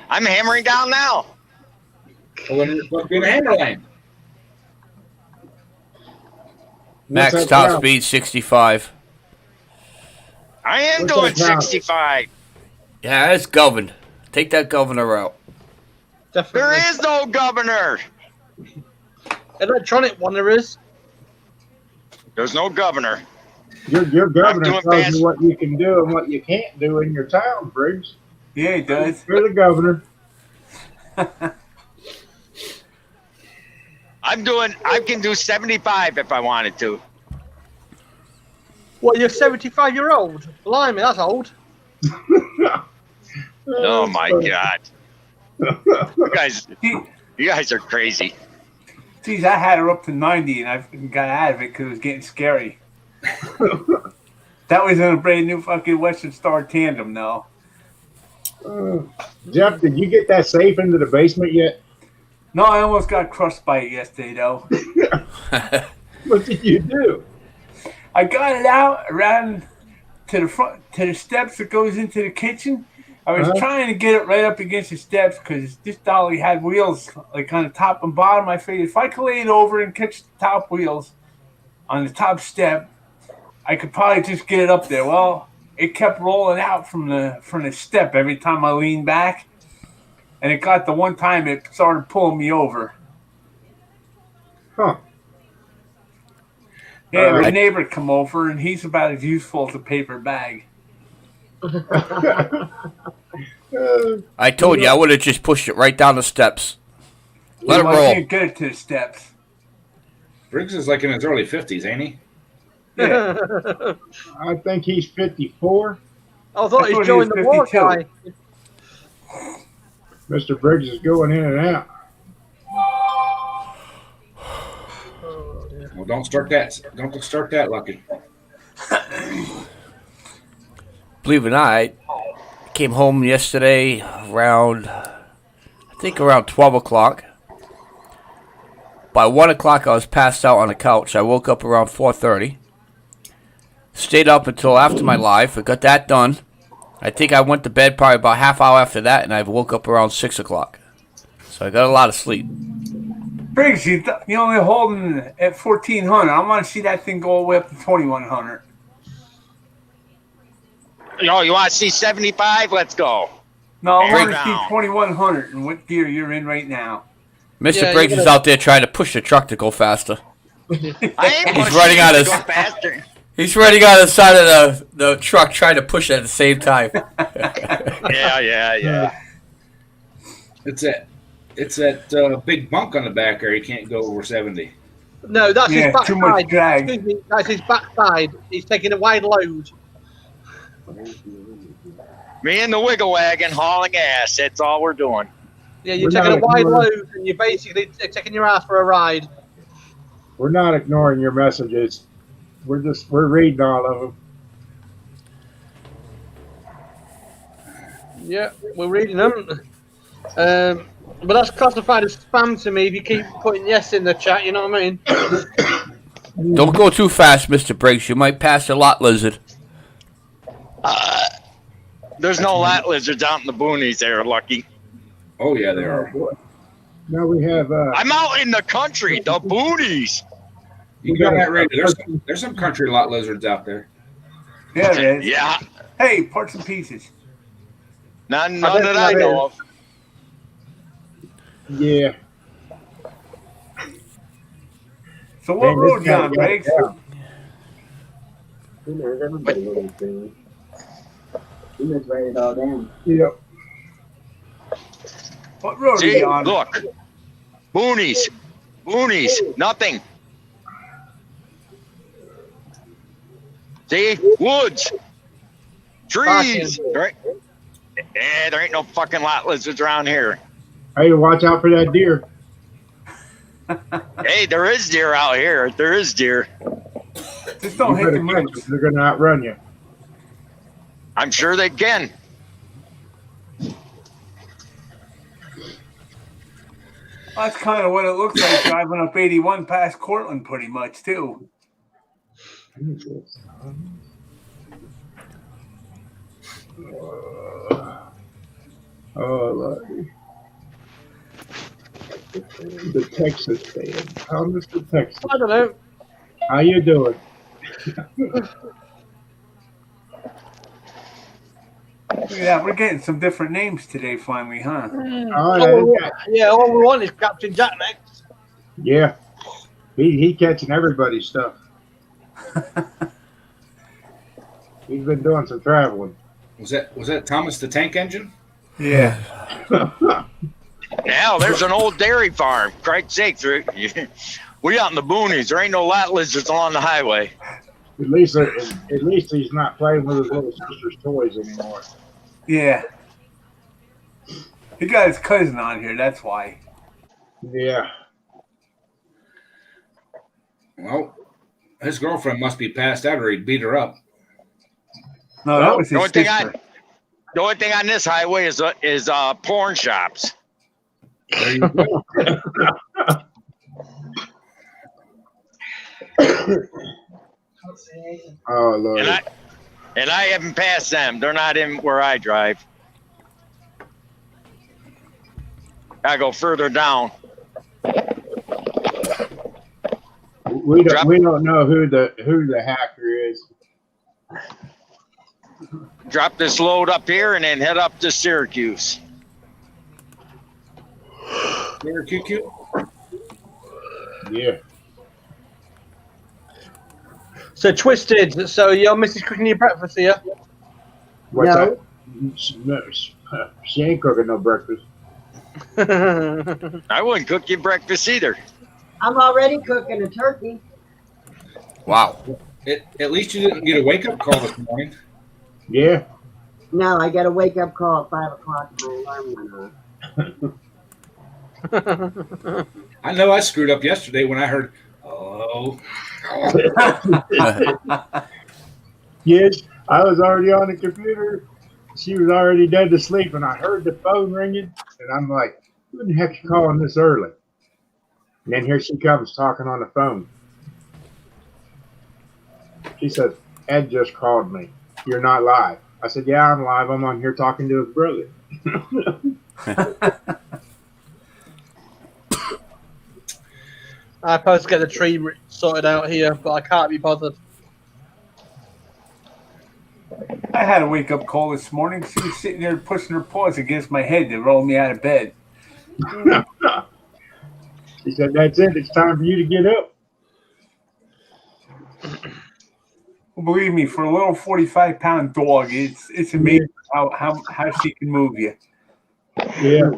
I'm hammering down now. Well, then it's supposed to be in the handle lane. Max What's that top now? speed 65. I am What's doing that now? 65. Yeah, it's governed. Take that governor out. Definitely. There is no governor. Electronic one there is. There's no governor. Your governor doing tells fast. you what you can do and what you can't do in your town, Briggs. Yeah, it does. You're the governor. I can do 75 if I wanted to. What, you're 75-year-old? Blimey, that's old. Oh my God. You guys are crazy. Geez, I had her up to 90 and I got out of it because it was getting scary. That was in a brand new fucking Western Star tandem now. Jeff, did you get that safe into the basement yet? No, I almost got crushed by it yesterday though. What did you do? I got it out around to the front, to the steps that goes into the kitchen. I was Uh-huh. trying to get it right up against the steps because this dolly had wheels like on the top and bottom. I figured if I could lay it over and catch the top wheels on the top step, I could probably just get it up there. Well, it kept rolling out from the step every time I leaned back, and it got the one time it started pulling me over. Huh. Yeah, my I- neighbor come over, and he's about as useful as a paper bag. I told you I would have just pushed it right down the steps. Let it Well, I roll. can't get it to the steps. Briggs is like in his early 50s, ain't he? Yeah. I think he's 54. I thought I thought he he joined was the war 52. guy. Mr. Briggs is going in and out. Well, don't start that. Don't start that, Lucky. Believe it or not, I came home yesterday around, I think around 12 o'clock. By 1 o'clock, I was passed out on the couch. I woke up around 4:30. Stayed up until after my live. I got that done. I think I went to bed probably about half hour after that, and I woke up around 6 o'clock. So I got a lot of sleep. Briggs, you only holding at 1,400. I want to see that thing go all the way up to 2,100. Oh, you want to see 75? Let's go. No, I want to Break see down. 2,100 and what gear you're in right now. Mr. Yeah, Briggs you is gotta- out there trying to push the truck to go faster. I ain't He's pushing running it out to of- go faster. He's running on the side of the truck trying to push it at the same time. Yeah. It's that big bunk on the back there. He can't go over 70. No, that's Yeah, his too much backside. drag. Excuse me, that's his backside. He's taking a wide load. Me and the wiggle wagon hauling ass. That's all we're doing. Yeah, you're We're taking a not wide ignoring- load and you're basically taking your ass for a ride. We're not ignoring your messages. We're reading all of them. Yeah, we're reading them. But that's classified as spam to me if you keep putting yes in the chat, you know what I mean? Don't go too fast, Mr. Briggs. You might pass a lot lizard. There's no lot lizards out in the boonies there, Lucky. Oh yeah, they are. Now we have I'm out in the country, the boonies. You got that right. There's some country lot lizards out there. Yeah, it is. Yeah, Hey, parts and pieces. none bet that I that know of. yeah. So what Man, road this you guy on, got Briggs? it down. He knows everybody what he's doing. He knows write it all down. Yep. What road are See, you on? look, boonies, nothing. See, woods, trees. There ain't no fucking lot lizards around here. Hey, watch out for that deer. Hey, there is deer out here. There is deer. Just don't You hit the better catch moose. them. They're going to outrun you. I'm sure they can. That's kind of what it looks like driving up 81 past Cortland, pretty much, too. Oh, Lordy. The Texas fan. How, Mr. Texas? I don't know. How you doing? Yeah, we're getting some different names today, finally, huh? All we want is Captain Jack next. Yeah. He catching everybody's stuff. He's been doing some traveling. Was that Thomas the Tank Engine? Yeah. Now there's an old dairy farm. Christ's sake, we out in the boonies. There ain't no lot lizards along the highway. At least he's not playing with his little sister's toys anymore. Yeah. He got his cousin on here, that's why. Yeah. Well, his girlfriend must be passed out or he beat her up. No, that was The his only thing sister. The only thing on this highway is porn shops. There you go. Oh Lord. And I haven't passed them. They're not in where I drive. I go further down. We don't know who the hacker is. Drop this load up here and then head up to Syracuse. QQ? Yeah. So Twisted. So your missus cooking your breakfast here? What's No. that? She ain't cooking no breakfast. I wouldn't cook you breakfast either. I'm already cooking a turkey. Wow. At least you didn't get a wake-up call this morning. Yeah. No, I got a wake up call at 5 o'clock. My alarm went on. I know I screwed up yesterday when I heard, oh. Yes, I was already on the computer. She was already dead to sleep, and I heard the phone ringing, and I'm like, who the heck's calling this early? And then here she comes talking on the phone. She says, Ed just called me. You're not live. I said, yeah, I'm live. I'm on here talking to his brother. I'm supposed to get the tree sorted out here, but I can't be bothered. I had a wake-up call this morning. She was sitting there pushing her paws against my head to roll me out of bed. She said, that's it. It's time for you to get up. Well, believe me, for a little 45-pound dog, it's amazing how she can move you. Yeah.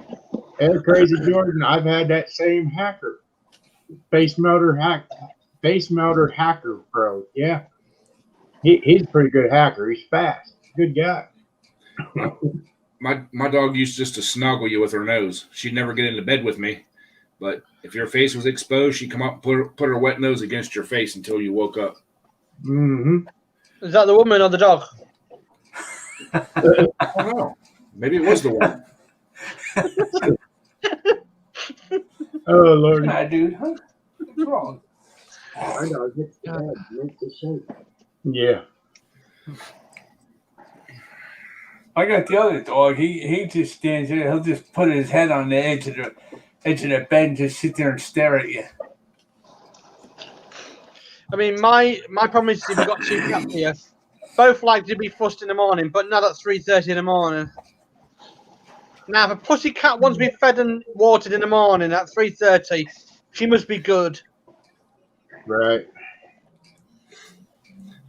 And Crazy Jordan, I've had that same hacker. Face melter hacker pro. Yeah. He's a pretty good hacker. He's fast. Good guy. My dog used just to snuggle you with her nose. She'd never get into bed with me. But if your face was exposed, she'd come up and put her wet nose against your face until you woke up. Mm-hmm. Is that the woman or the dog? I don't know. Maybe it was the one. Oh, Lord. Yeah, dude. Huh? What's wrong? I know, gets to bed, makes a shake. Yeah. I got the other dog. He just stands there. He'll just put his head on the edge of the bed and just sit there and stare at you. I mean, my problem is we've got two cats here. Both like to be fussed in the morning, but not at 3:30 in the morning. Now, if a pussy cat wants to be fed and watered in the morning at 3:30, she must be good. Right.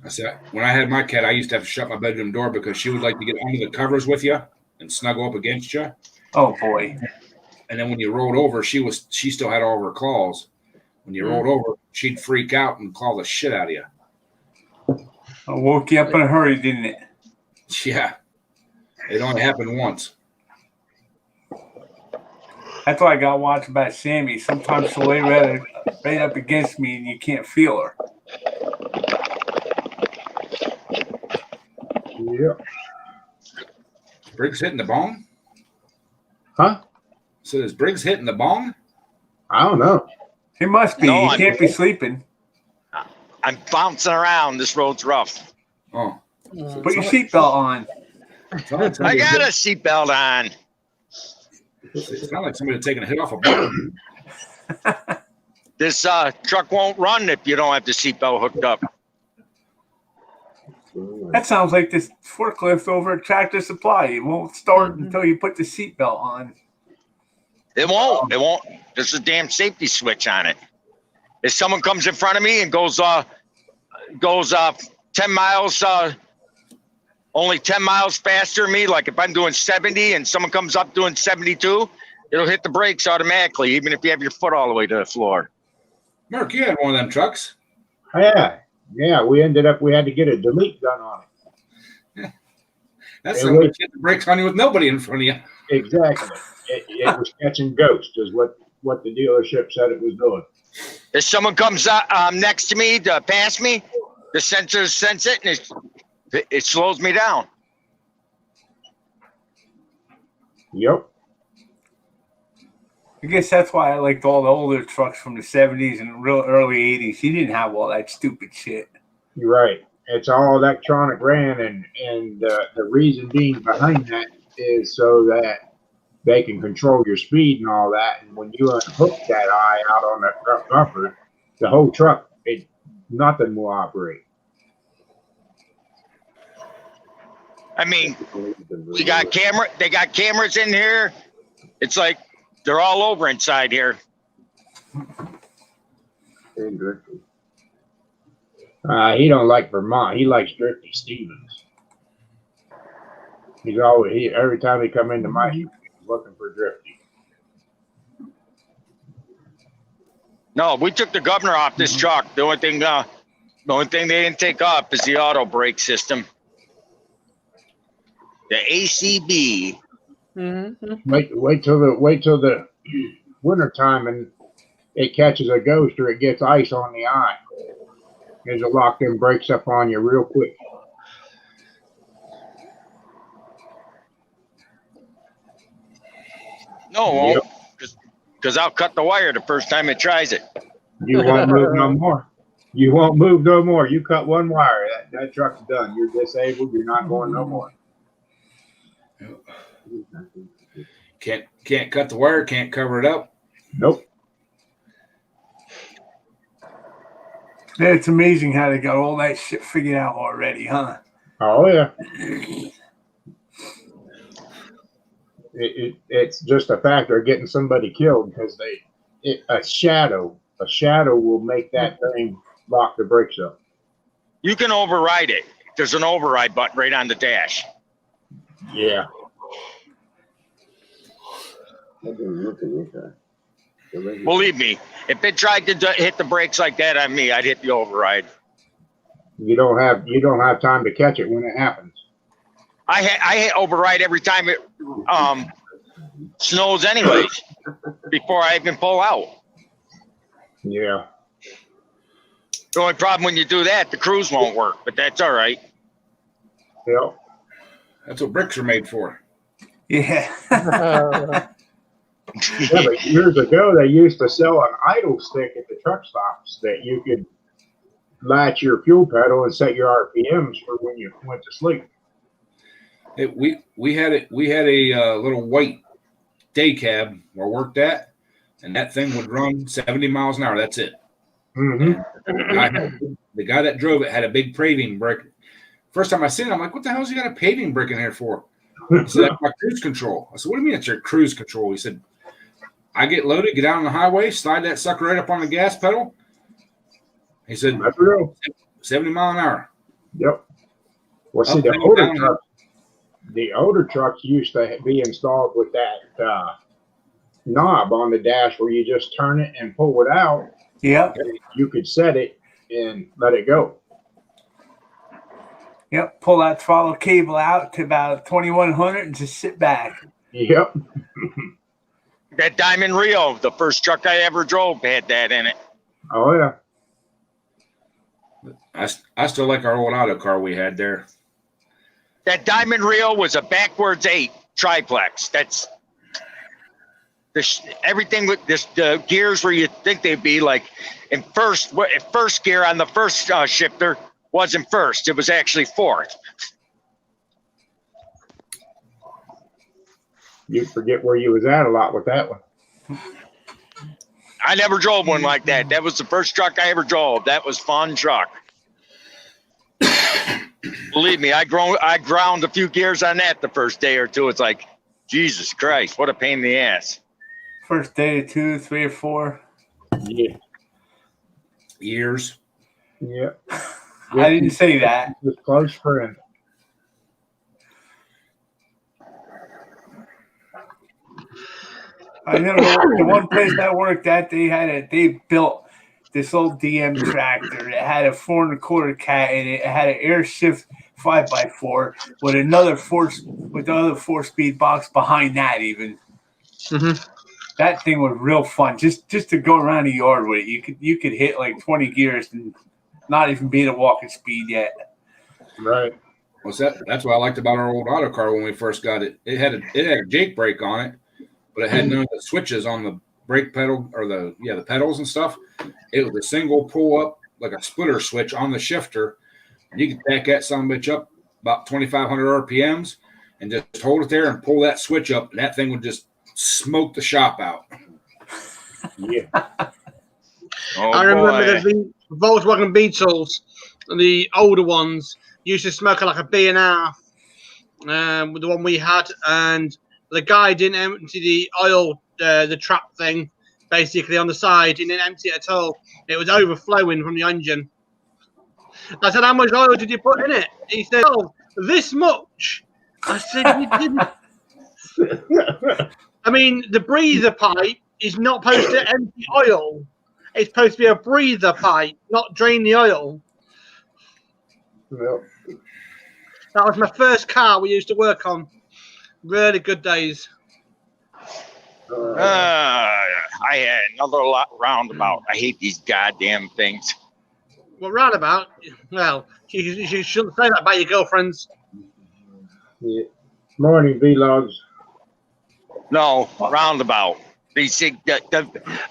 I said, when I had my cat, I used to have to shut my bedroom door because she would like to get under the covers with you and snuggle up against you. Oh boy. And then when you rolled over, she still had all of her claws. When you rolled over, she'd freak out and claw the shit out of you. I woke you up in a hurry, didn't it? Yeah. It only happened once. That's why I got watched by Sammy. Sometimes she'll lay right up against me and you can't feel her. Yeah. Briggs hitting the bong? Huh? So is Briggs hitting the bong? I don't know. It must be. No, You can't be sleeping. I'm bouncing around. This road's rough. Oh. Put your seatbelt on. It sounded I got a seatbelt on. like somebody taking a hit off a bong. This truck won't run if you don't have the seatbelt hooked up. That sounds like this forklift over at Tractor Supply. It won't start until you put the seatbelt on. It won't. It won't. There's a damn safety switch on it. If someone comes in front of me and goes 10 miles, only 10 miles faster than me, like if I'm doing 70 and someone comes up doing 72, it'll hit the brakes automatically, even if you have your foot all the way to the floor. Mark, you had one of them trucks. Yeah, we had to get a delete done on it. That's It something was- that hit the brakes on you with nobody in front of you. Exactly. It was catching ghosts, is what the dealership said it was doing. If someone comes next to me to pass me, the sensors sense it and it slows me down. Yep. I guess that's why I liked all the older trucks from the 70s and real early 80s. You didn't have all that stupid shit. You're right. It's all electronic ran, and the reason being behind that is so that they can control your speed and all that. And when you unhook that eye out on that front bumper, the whole truck, nothing will operate. I mean, they got cameras in here. It's like they're all over inside here. He don't like Vermont. He likes Drifty Stevens. Every time he come into my shop, he's looking for Drifty. No, we took the governor off this truck. The only thing they didn't take off is the auto brake system. The ACB. Mm-hmm. Wait till the winter time and it catches a ghost or it gets ice on the eye. It'll lock them brakes up on you real quick. No, it won't. Because I'll cut the wire the first time it tries it. You won't move no more. You won't move no more. You cut one wire, that truck's done. You're disabled. You're not going no more. Can't cut the wire, can't cover it up. Nope. Yeah, it's amazing how they got all that shit figured out already, huh? Oh yeah. It's just a factor of getting somebody killed because a shadow will make that thing lock the brakes up. You can override it. There's an override button right on the dash. Yeah. Believe me, if it tried to hit the brakes like that on me, I'd hit the override. You don't have time to catch it when it happens. I hit override every time it snows anyways, before I even pull out. Yeah. The only problem when you do that, the cruise won't work, but that's all right. Yep. That's what bricks are made for. Yeah. Yeah, but years ago they used to sell an idle stick at the truck stops that you could latch your fuel pedal and set your RPMs for when you went to sleep. We had a little white day cab where I worked at, and that thing would run 70 miles an hour. That's it. Mm-hmm. The guy that drove it had a big paving brick. First time I seen it, I'm like, what the hell's he got a paving brick in here for? He said, that's my cruise control. I said, what do you mean it's your cruise control? He said, I get loaded, get out on the highway, slide that sucker right up on the gas pedal. He said, That's real. 70 mile an hour. Yep. Well, see, Up and down. the older trucks used to be installed with that knob on the dash where you just turn it and pull it out. Yep. You could set it and let it go. Yep. Pull that throttle cable out to about 2100 and just sit back. Yep. That Diamond Rio, the first truck I ever drove, had that in it. Oh yeah. I still like our old auto car we had there. That Diamond Rio was a backwards 8 triplex. That's everything with the gears where you think they'd be like in first gear on the first shifter wasn't first. It was actually fourth. You forget where you was at a lot with that one. I never drove one like that. That was the first truck I ever drove. That was fun truck. Believe me, I ground a few gears on that the first day or two. It's like, Jesus Christ, what a pain in the ass. First day or 2, 3 or 4. Yeah. Years. Yeah. I didn't say that. His close friend. I know the one place I worked at, they built this old DM tractor. It had a 4 1/4 cat in it. It had an air shift 5x4 with another 4-speed box behind that. Even that thing was real fun. Just to go around the yard with it. You could hit like 20 gears and not even be at walking speed yet. Right. What's that? That's what I liked about our old auto car when we first got it. It had a Jake brake on it, but it had none of the switches on the brake pedal or the pedals and stuff. It was a single pull up, like a splitter switch on the shifter. You could back that son of a bitch up about 2,500 RPMs and just hold it there and pull that switch up, and that thing would just smoke the shop out. Yeah. Oh, I remember boy. the Volkswagen Beetles, the older ones, used to smoke like a B&R, with the one we had, and the guy didn't empty the oil, the trap thing, basically on the side. He didn't empty it at all. It was overflowing from the engine. I said, "How much oil did you put in it?" He said, "Oh, this much." I said, "You didn't." I mean, the breather pipe is not supposed to empty oil. It's supposed to be a breather pipe, not drain the oil. Well, That was my first car we used to work on. Really good days. I had another roundabout. I hate these goddamn things. Well, roundabout. Well, you shouldn't say that about your girlfriends. yeah. Morning, vlogs. No, roundabout. These,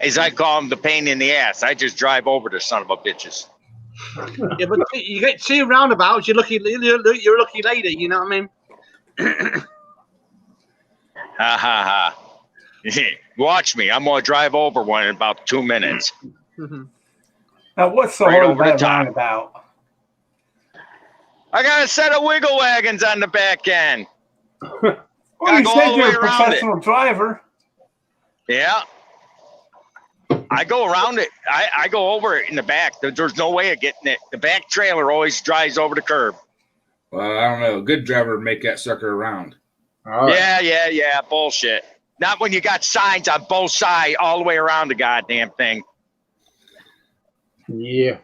as I call them, the pain in the ass. I just drive over the son of a bitches. Yeah, but you get 2 roundabouts. You're a lucky lady. You know what I mean? Ha ha ha. Watch me. I'm going to drive over one in about 2 minutes. Now, what's so Right hard over the about top. roundabout? I got a set of wiggle wagons on the back end. Well, Gotta you go said all the you're way a around it. professional driver. Yeah. I go around it. I go over it in the back. There's no way of getting it. The back trailer always drives over the curb. Well, I don't know. A good driver would make that sucker around. All right. Yeah. Bullshit. Not when you got signs on both sides all the way around the goddamn thing. Yeah.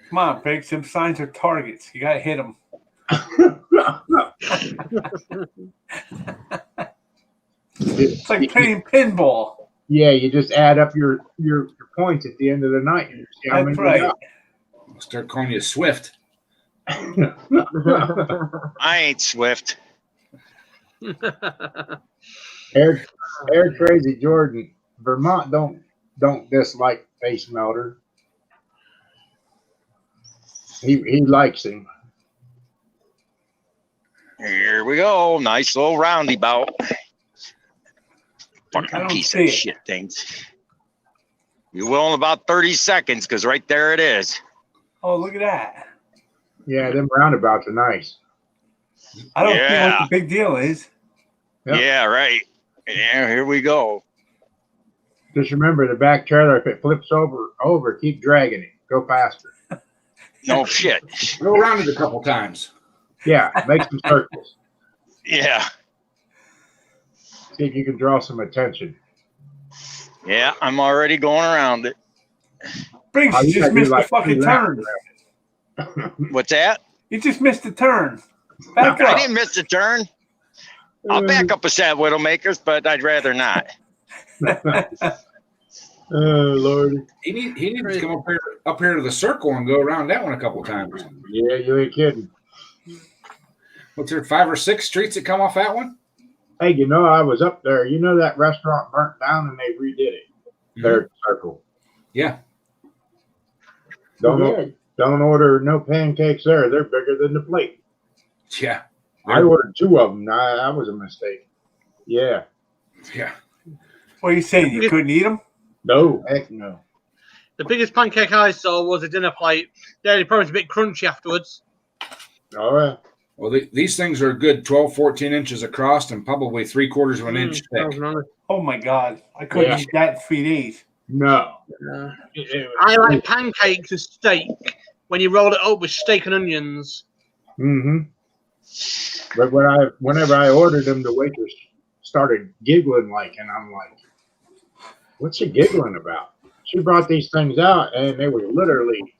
Come on, Biggs. Them signs are targets. You got to hit them. It's like playing pinball. Yeah, you just add up your points at the end of the night. And see how That's many right. you I'll start calling you Swift. got. I ain't Swift. Air Crazy Jordan. Vermont don't dislike face melter. He likes him. Here we go. Nice little roundabout. I Fucking don't piece see of it. shit things. You will in about 30 seconds because right there it is. Oh, look at that. Yeah, them roundabouts are nice. I don't see Yeah. what the big deal is. Yep. Yeah, right. Yeah, here we go. Just remember the back trailer, if it flips over, keep dragging it. Go faster. No shit. Go around it a couple times. Yeah, make some circles. Yeah. See if you can draw some attention. Yeah, I'm already going around it. Briggs, Oh, you you just gotta do missed like the fucking 2 laps turn. What's that? You just missed the turn. Back I up. didn't miss the turn. I'll back up a set of Widowmakers, but I'd rather not. Oh Lord. He needs to come up here to the circle and go around that one a couple times. Yeah, you ain't kidding. What's there, 5 or 6 streets that come off that one? Hey, I was up there. You know that restaurant burnt down and they redid it. Their circle. Yeah. Don't order no pancakes there. They're bigger than the plate. Yeah. I ordered 2 of them. That was a mistake. Yeah. Yeah. What are you saying? You couldn't eat them? No, heck no. The biggest pancake I saw was a dinner plate. Yeah, it probably was a bit crunchy afterwards. All right. Well, these things are a good 12, 14 inches across and probably 3/4 of an inch thick. Oh my God, I couldn't Yeah. eat that in 3 days. No. I like pancakes as steak when you roll it up with steak and onions. Mm-hmm. But whenever I ordered them, the waitress started giggling and I'm like, what's she giggling about? She brought these things out and they were literally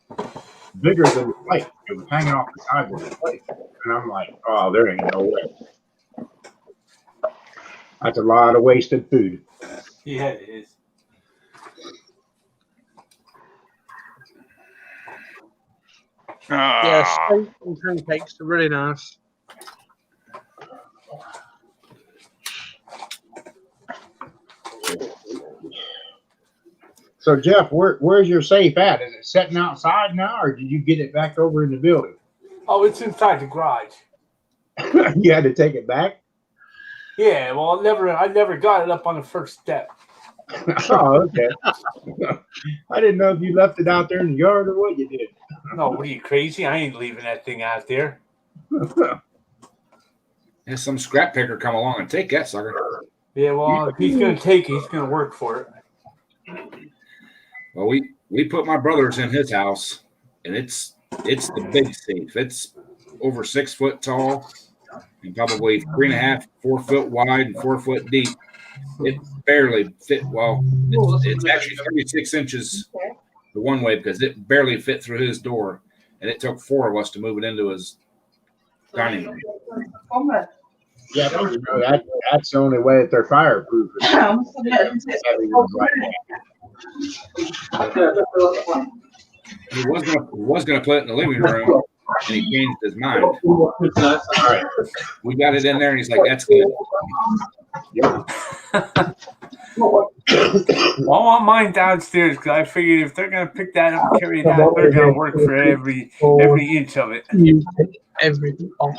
bigger than the plate. It was hanging off the sides of the plate. And I'm like, oh, there ain't no way. That's a lot of wasted food. Yeah, it is. Yeah, steak and pancakes are really nice. So Jeff, where's your safe at? Is it sitting outside now, or did you get it back over in the building? Oh, it's inside the garage. You had to take it back? Yeah, well, I never got it up on the first step. Oh, okay. I didn't know if you left it out there in the yard or what you did. No, what are you crazy? I ain't leaving that thing out there. Yeah, some scrap picker come along and take that sucker. Yeah, well, if he's gonna take it, he's gonna work for it. Well, we put my brother's in his house, and it's the big safe. It's over 6 foot tall and probably 3.5, 4 foot wide and 4 foot deep. It barely fit. Well, it's actually 36 inches the one way because it barely fit through his door, and it took 4 of us to move it into his dining room. Yeah, but you know, that's the only way that they're fireproof. He was gonna put it in the living room, and he changed his mind. All right. We got it in there, and he's like, "That's good." Well, I want mine downstairs because I figured if they're gonna pick that up and carry it out, they're gonna work for every inch of it. Everything off.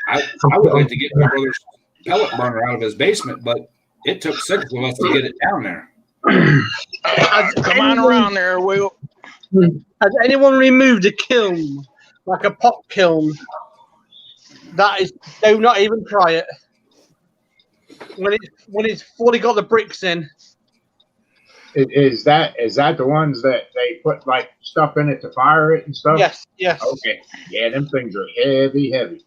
I would like to get my brother's pellet burner out of his basement, but it took 6 of us to get it down there. Come on around there, Will. Has anyone removed a kiln, like a pot kiln? That is, do not even try it. When it's fully got the bricks in. Is that the ones that they put like stuff in it to fire it and stuff? Yes. Okay. Yeah, them things are heavy.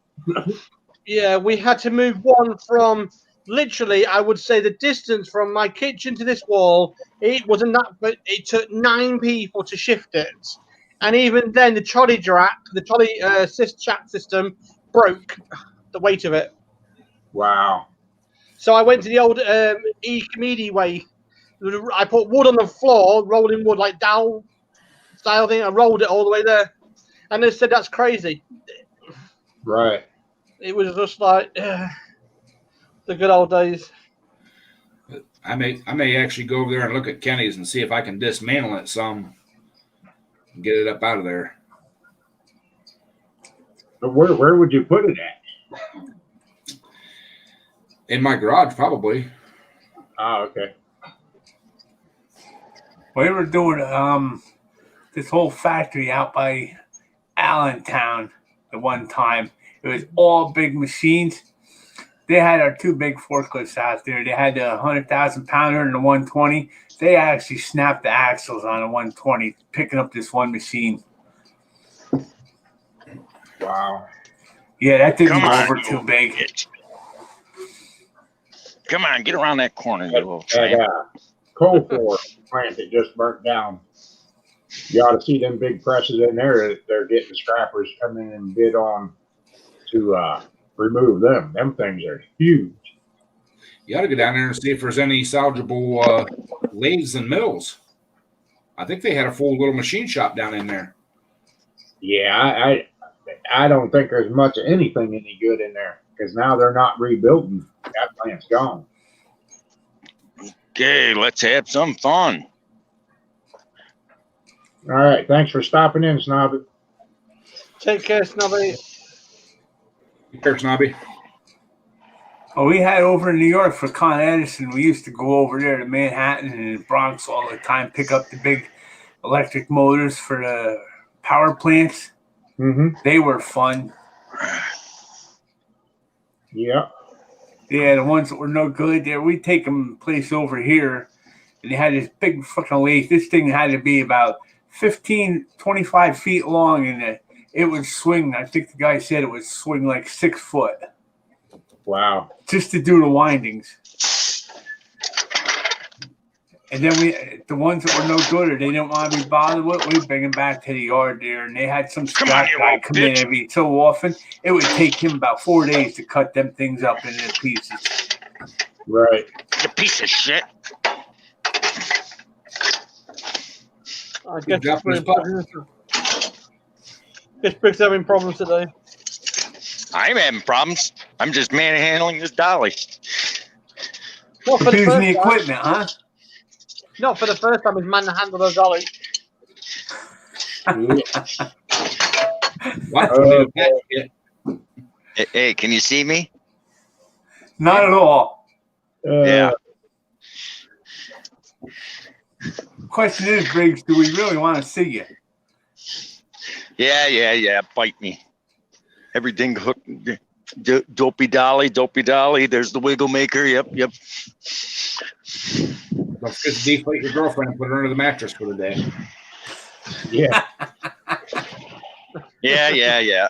Yeah, we had to move one from literally, I would say the distance from my kitchen to this wall, it wasn't that, but it took 9 people to shift it. And even then, the trolley jack system broke the weight of it. Wow. So I went to the old E-Comedy way. I put wood on the floor, rolling wood like down style thing. I rolled it all the way there. And they said, that's crazy. Right. It was just like the good old days. I may actually go over there and look at Kenny's and see if I can dismantle it some and get it up out of there. But where would you put it at? In my garage, probably. Oh, okay. We were doing this whole factory out by Allentown at one time. It was all big machines. They had our 2 big forklifts out there. They had the 100,000 pounder and the 120. They actually snapped the axles on the 120, picking up this one machine. Wow. Yeah, that didn't Come go on, over too big. Come on, get around that corner, you little That tramp. coal floor plant that just burnt down. You ought to see them big presses in there that they're getting scrappers come in and bid on to remove them. Them things are huge. You ought to go down there and see if there's any salvageable lathes and mills. I think they had a full little machine shop down in there. Yeah, I don't think there's much of anything any good in there because now they're not rebuilding. That plant's gone. Okay, let's have some fun. All right. Thanks for stopping in, Snobby. Take care, Snobby. Take care, Snobby. Oh, we had over in New York for Con Edison. We used to go over there to Manhattan and the Bronx all the time, pick up the big electric motors for the power plants. Mm-hmm. They were fun. Yeah. Yeah, the ones that were no good there, we'd take them place over here, and they had this big fucking lathe. This thing had to be about 15, 25 feet long, and it would swing. I think the guy said it would swing like 6 foot Wow. just to do the windings. And then the ones that were no good or they didn't want to be bothered with, we'd bring them back to the yard there, and they had some scrap you guy old come in bitch. every so often. It would take him about 4 days to cut them things up into pieces. Right. You piece of shit. I guess job, Briggs having problems today. I'm having problems. I'm just manhandling this dolly. Not for the Using the first time. equipment, huh? Not for the first time. His man handled a dolly. What? Okay. Hey, can you see me? Not at all. Yeah. Question is, Briggs, do we really want to see you? Yeah. Bite me. Everything hooked. Dopey dolly. There's the wiggle maker. Yep. Don't forget to deflate your girlfriend and put her under the mattress for the day. Yeah. Yeah.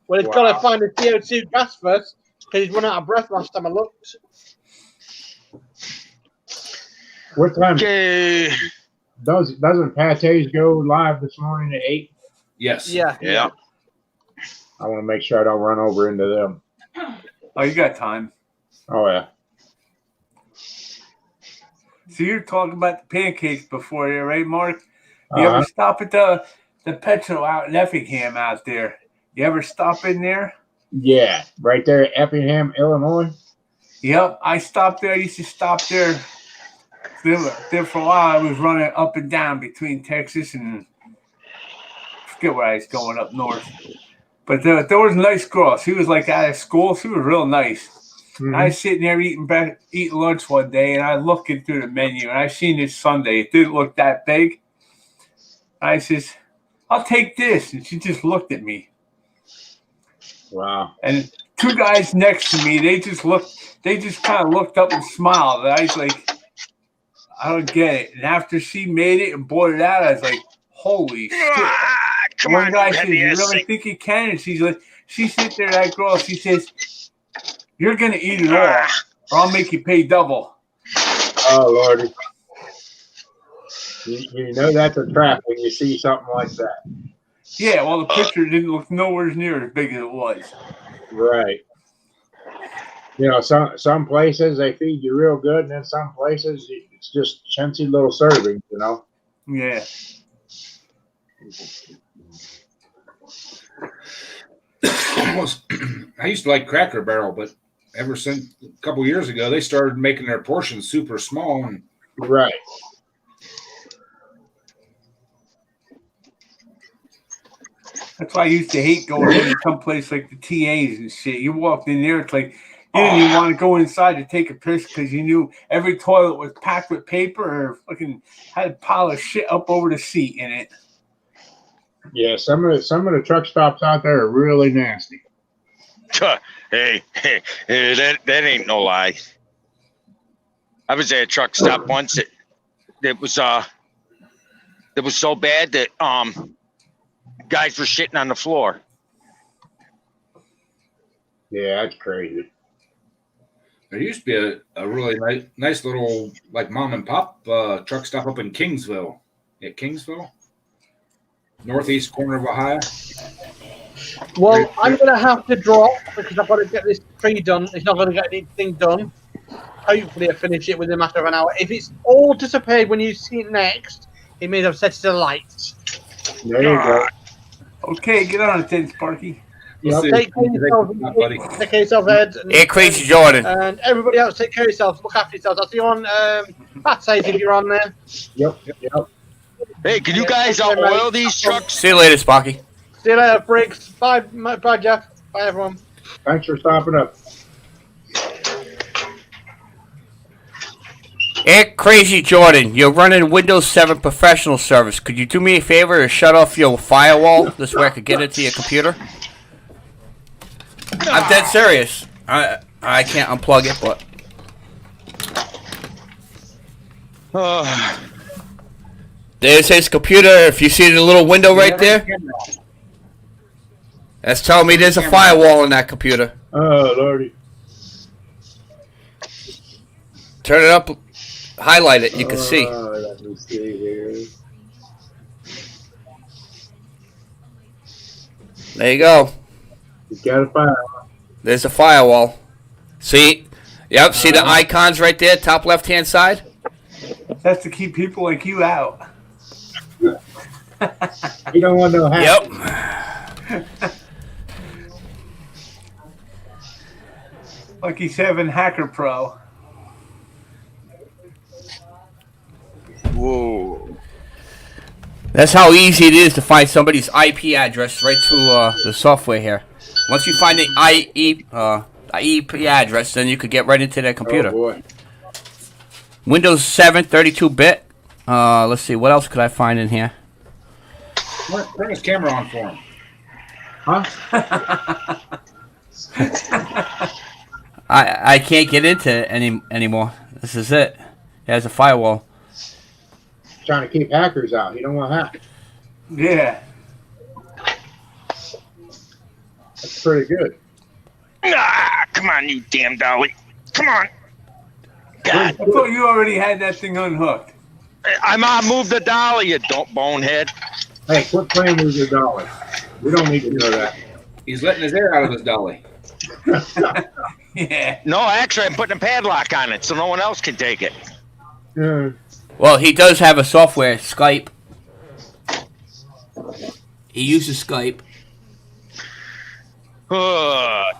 Well, he's got to find the CO2 gas first because he's run out of breath last time I looked. What time Okay. doesn't Pate's go live this morning at 8? Yes. Yeah. I want to make sure I don't run over into them. Oh, you got time. Oh yeah. So you're talking about the pancakes before here, right, Mark? You ever stop at the Petro out in Effingham out there? You ever stop in there? Yeah, right there at Effingham, Illinois. Yep, I stopped there. I used to stop there. There for a while. I was running up and down between Texas and I forget where I was going up north. But there was a nice girl. She was like out of school. She was real nice. Mhm. I was sitting there eating lunch one day, and I looking through the menu, and I seen this sundae. It didn't look that big. I says, "I'll take this," and she just looked at me. Wow. And two guys next to me, they just kind of looked up and smiled. And I was like, I don't get it. And after she made it and brought it out, I was like, holy shit. Come One on, guy you says, heavy you ass really thing. think you can? And she's like, she sits there, that girl, she says, you're going to eat it all, or I'll make you pay double. Oh Lordy. You know that's a trap when you see something like that. Yeah, well, the picture didn't look nowhere near as big as it was. Right. You know, some places they feed you real good, and then some places it's just chintzy little servings, you know. Yeah. I used to like Cracker Barrel, but ever since a couple years ago, they started making their portions super small. And Right. That's why I used to hate going into some place like the TAs and shit. You walked in there, it's like you didn't even want to go inside to take a piss because you knew every toilet was packed with paper or fucking had a pile of shit up over the seat in it. Yeah, some of the truck stops out there are really nasty. Hey, that ain't no lie. I was at a truck stop once. It was so bad that guys were shitting on the floor. Yeah, that's crazy. there used to be a really nice little like mom and pop truck stop up in Kingsville. At Kingsville, northeast corner of Ohio. Well, I'm going to have to drop because I've got to get this tree done. It's not going to get anything done. Hopefully, I'll finish it within a matter of an hour. If it's all disappeared when you see it next, it means I've set it alight. There you go. Okay, get on it then, Sparky. Yep. Take care of yourself, buddy. take care of yourself, Ed. Hey, Crazy Jordan. And everybody else, take care of yourselves. Look after yourselves. I'll see you on Saturday if you're on there. Yep. Hey, can you guys oil these trucks? See you later, Sparky. See you later, Briggs. Bye, Jeff. Bye, everyone. Thanks for stopping up. Eric Crazy Jordan, you're running Windows 7 professional service. Could you do me a favor and shut off your firewall? This way I could get into your computer. I'm dead serious. I can't unplug it, but there's his computer. If you see the little window right there, that's telling me there's a firewall in that computer. Oh, Lordy. Turn it up, highlight it. You can see. Let me see here. There you go. You got a fire. There's a firewall. See? Yep. See the icons right there, top left-hand side. That's to keep people like you out. You don't want no hack. Yep. Lucky 7 Hacker Pro. Whoa. That's how easy it is to find somebody's IP address right through the software here. Once you find the IP address, then you could get right into their computer. Oh, boy. Windows 7, 32-bit. Let's see, what else could I find in here? Turn his camera on for him. Huh? I can't get into it anymore. This is it. It has a firewall. Trying to keep hackers out. You don't want hack. Yeah. That's pretty good. Ah, come on, you damn dolly. Come on. I God, thought you already had that thing unhooked. I'm on move the dolly, you don't bonehead. Hey, quit playing with your dollar. We don't need to know that. He's letting his air out of his dolly. Yeah. No, actually, I'm putting a padlock on it so no one else can take it. Yeah. Well, he does have a software, Skype. He uses Skype.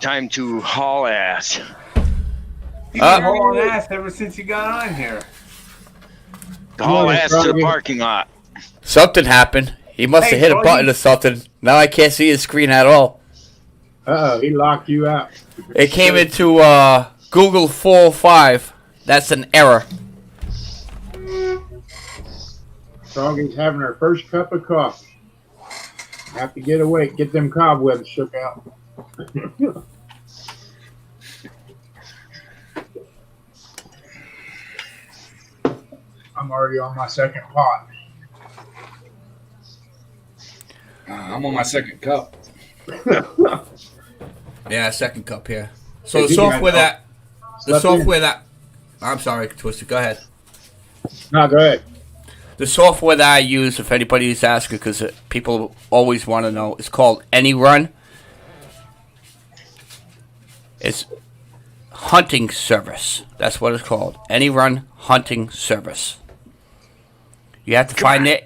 Time to haul ass. You've been hauling ass ever since you got on here. Haul on, ass to the Froggy. parking lot. Something happened. He must Hey, have hit a Froggy. button or something. Now I can't see his screen at all. Uh-oh, he locked you out. It came into Google 405. That's an error. Froggy's having her first cup of coffee. Have to get away, get them cobwebs shook out. I'm already on my second pot. I'm on my second cup. Yeah, second cup here. So Hey, the you guys software slept in? I'm sorry, Twisted, go ahead. No, go ahead. The software that I use, if anybody's asking, because people always want to know, is called AnyRun. It's hunting service. That's what it's called. AnyRun hunting service. You have to find their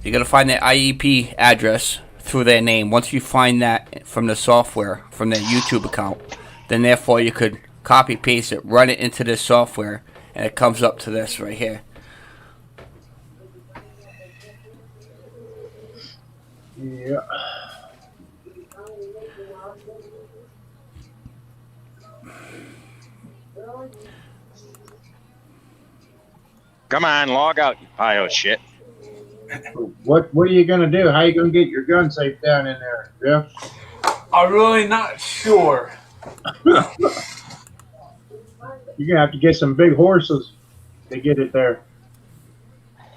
you got to find their IEP address through their name. Once you find that from the software, from their YouTube account, then therefore you could copy paste it, run it into this software, and it comes up to this right here. Yeah. Come on, log out, you pile of shit. What are you gonna do? How you gonna get your gun safe down in there, Jeff? I'm really not sure. You're gonna have to get some big horses to get it there.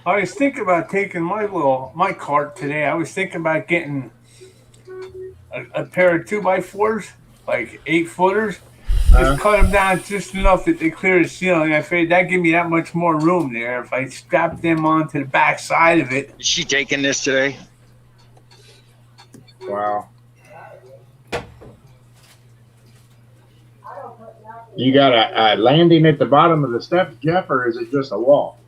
I was thinking about taking my cart today. I was thinking about getting a pair of 2x4s, like 8-footers. Just cut them down just enough that they clear the ceiling. I figured that'd give me that much more room there if I strap them onto the back side of it. Is she taking this today? Wow. You got a landing at the bottom of the steps, Jeff, or is it just a wall?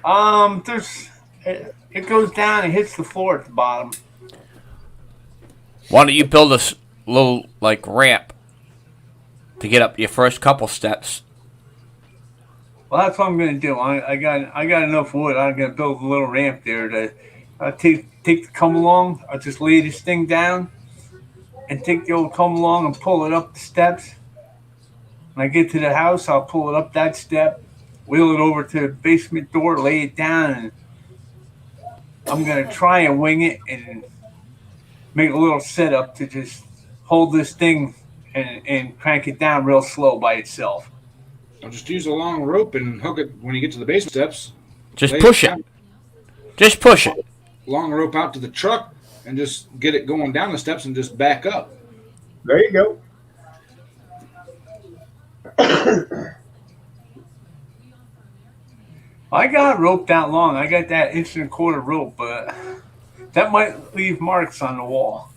It goes down and hits the floor at the bottom. Why don't you build a little like ramp to get up your first couple steps? Well, that's what I'm gonna do. I got enough wood. I'm gonna build a little ramp there to take the come along. I'll just lay this thing down and take the old come along and pull it up the steps. When I get to the house, I'll pull it up that step, wheel it over to the basement door, lay it down, and I'm going to try and wing it and make a little setup to just hold this thing and crank it down real slow by itself. I'll just use a long rope and hook it when you get to the basement steps. Just Lay push it. down, Just push it. long rope out to the truck and just get it going down the steps and just back up. There you go. I got rope that long. I got that 1.25 inch rope, but that might leave marks on the wall.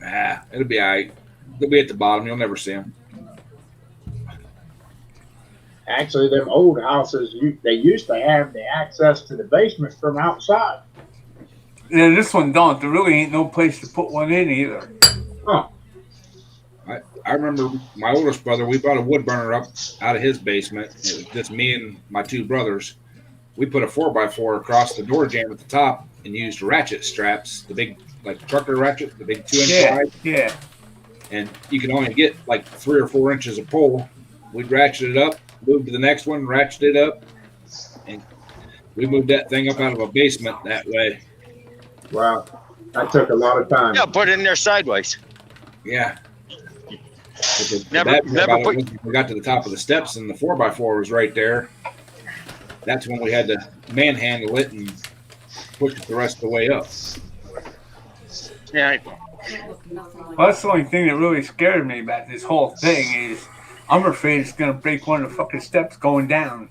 It'll be all right. They'll be at the bottom. You'll never see them. Actually, them old houses, they used to have the access to the basement from outside. Yeah, this one don't. There really ain't no place to put one in either. Huh. I remember my oldest brother, we brought a wood burner up out of his basement. It was just me and my two brothers. We put a 4x4 across the door jamb at the top and used ratchet straps, the big, like trucker ratchet, the big 2-inch Yeah, wide. yeah. And you can only get like 3 or 4 inches of pole. We'd ratchet it up, move to the next one, ratchet it up. And we moved that thing up out of a basement that way. Wow. That took a lot of time. Yeah, put it in there sideways. Yeah. But the Never- bad part never about it put- was when we got to the top of the steps and the 4x4 was right there. That's when we had to manhandle it and push it the rest of the way up. Yeah, Well, that's the only thing that really scared me about this whole thing is I'm afraid it's gonna break one of the fucking steps going down.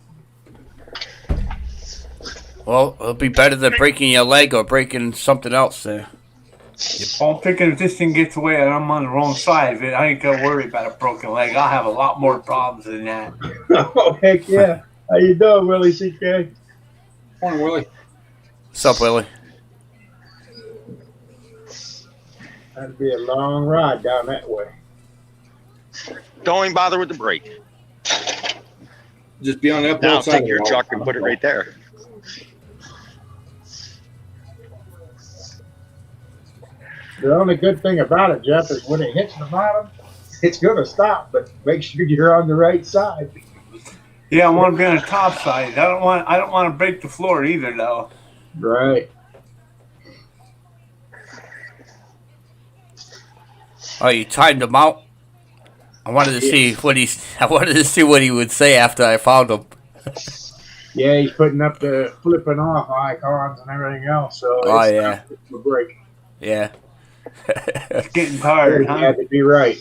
Well, it'll be better than breaking your leg or breaking something else there. Well, I'm thinking if this thing gets away and I'm on the wrong side of it, I ain't gonna worry about a broken leg. I'll have a lot more problems than that. Oh, heck yeah. How you doing, Willie CK? Morning, Willie. What's up, Willie? That'd be a long ride down that way. don't even bother with the brake. Just be on the uphill Now side take of your the wall. truck and put it right there. The only good thing about it, Jeff, is when it hits the bottom, it's going to stop, but make sure you're on the right side. Yeah, I want to be on the top side. I don't want to break the floor either, though. Right. Oh, you timed him out? I wanted to see what he would say after I found him. Yeah, he's putting up the flipping off icons and everything else. So Oh, it's yeah. time for a break. Yeah. It's getting tired, You huh? had to be right.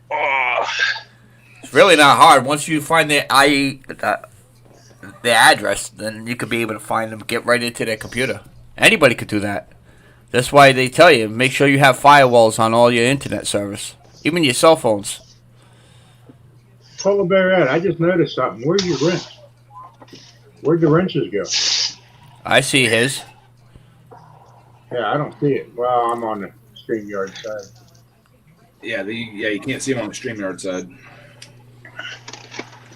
Oh, It's really not hard. Once you find the address, then you could be able to find them, get right into their computer. Anybody could do that. That's why they tell you, make sure you have firewalls on all your internet service, even your cell phones. Polar Bear Ed, I just noticed something. Where's your wrench? Where'd the wrenches go? I see his. Yeah, I don't see it. Well, I'm on the StreamYard side. Yeah, you can't see him on the StreamYard side.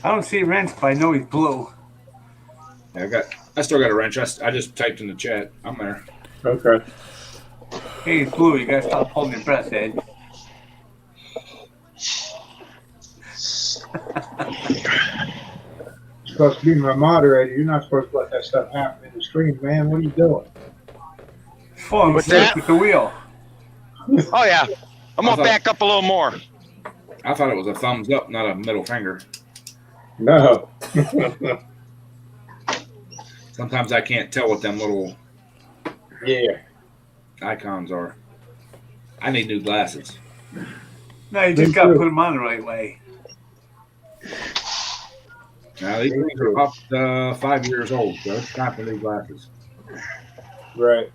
I don't see a wrench, but I know he's blue. Yeah, I still got a wrench. I just typed in the chat. I'm there. Okay. Hey, he's blue. You gotta stop holding your breath, Ed. You're supposed to be my moderator. You're not supposed to let that stuff happen in the stream, man. What are you doing? Falling What's asleep that? with the wheel. oh yeah. I'm I gonna thought- back up a little more. I thought it was a thumbs up, not a middle finger. No. Sometimes I can't tell what them little Yeah. icons are. I need new glasses. No, you Me just gotta too. put them on the right way. Now these things are about 5 years old, so it's time for new glasses. Right.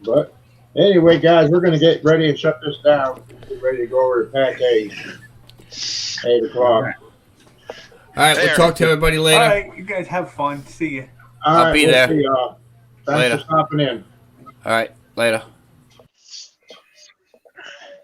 But anyway, guys, we're going to get ready and shut this down. Get ready to go over to Pat Hayes. 8 o'clock. All right, we'll There. talk to everybody later. All right, you guys have fun. See ya. All I'll right, be we'll there. see y'all. Thanks Later. for stopping in. All right, later.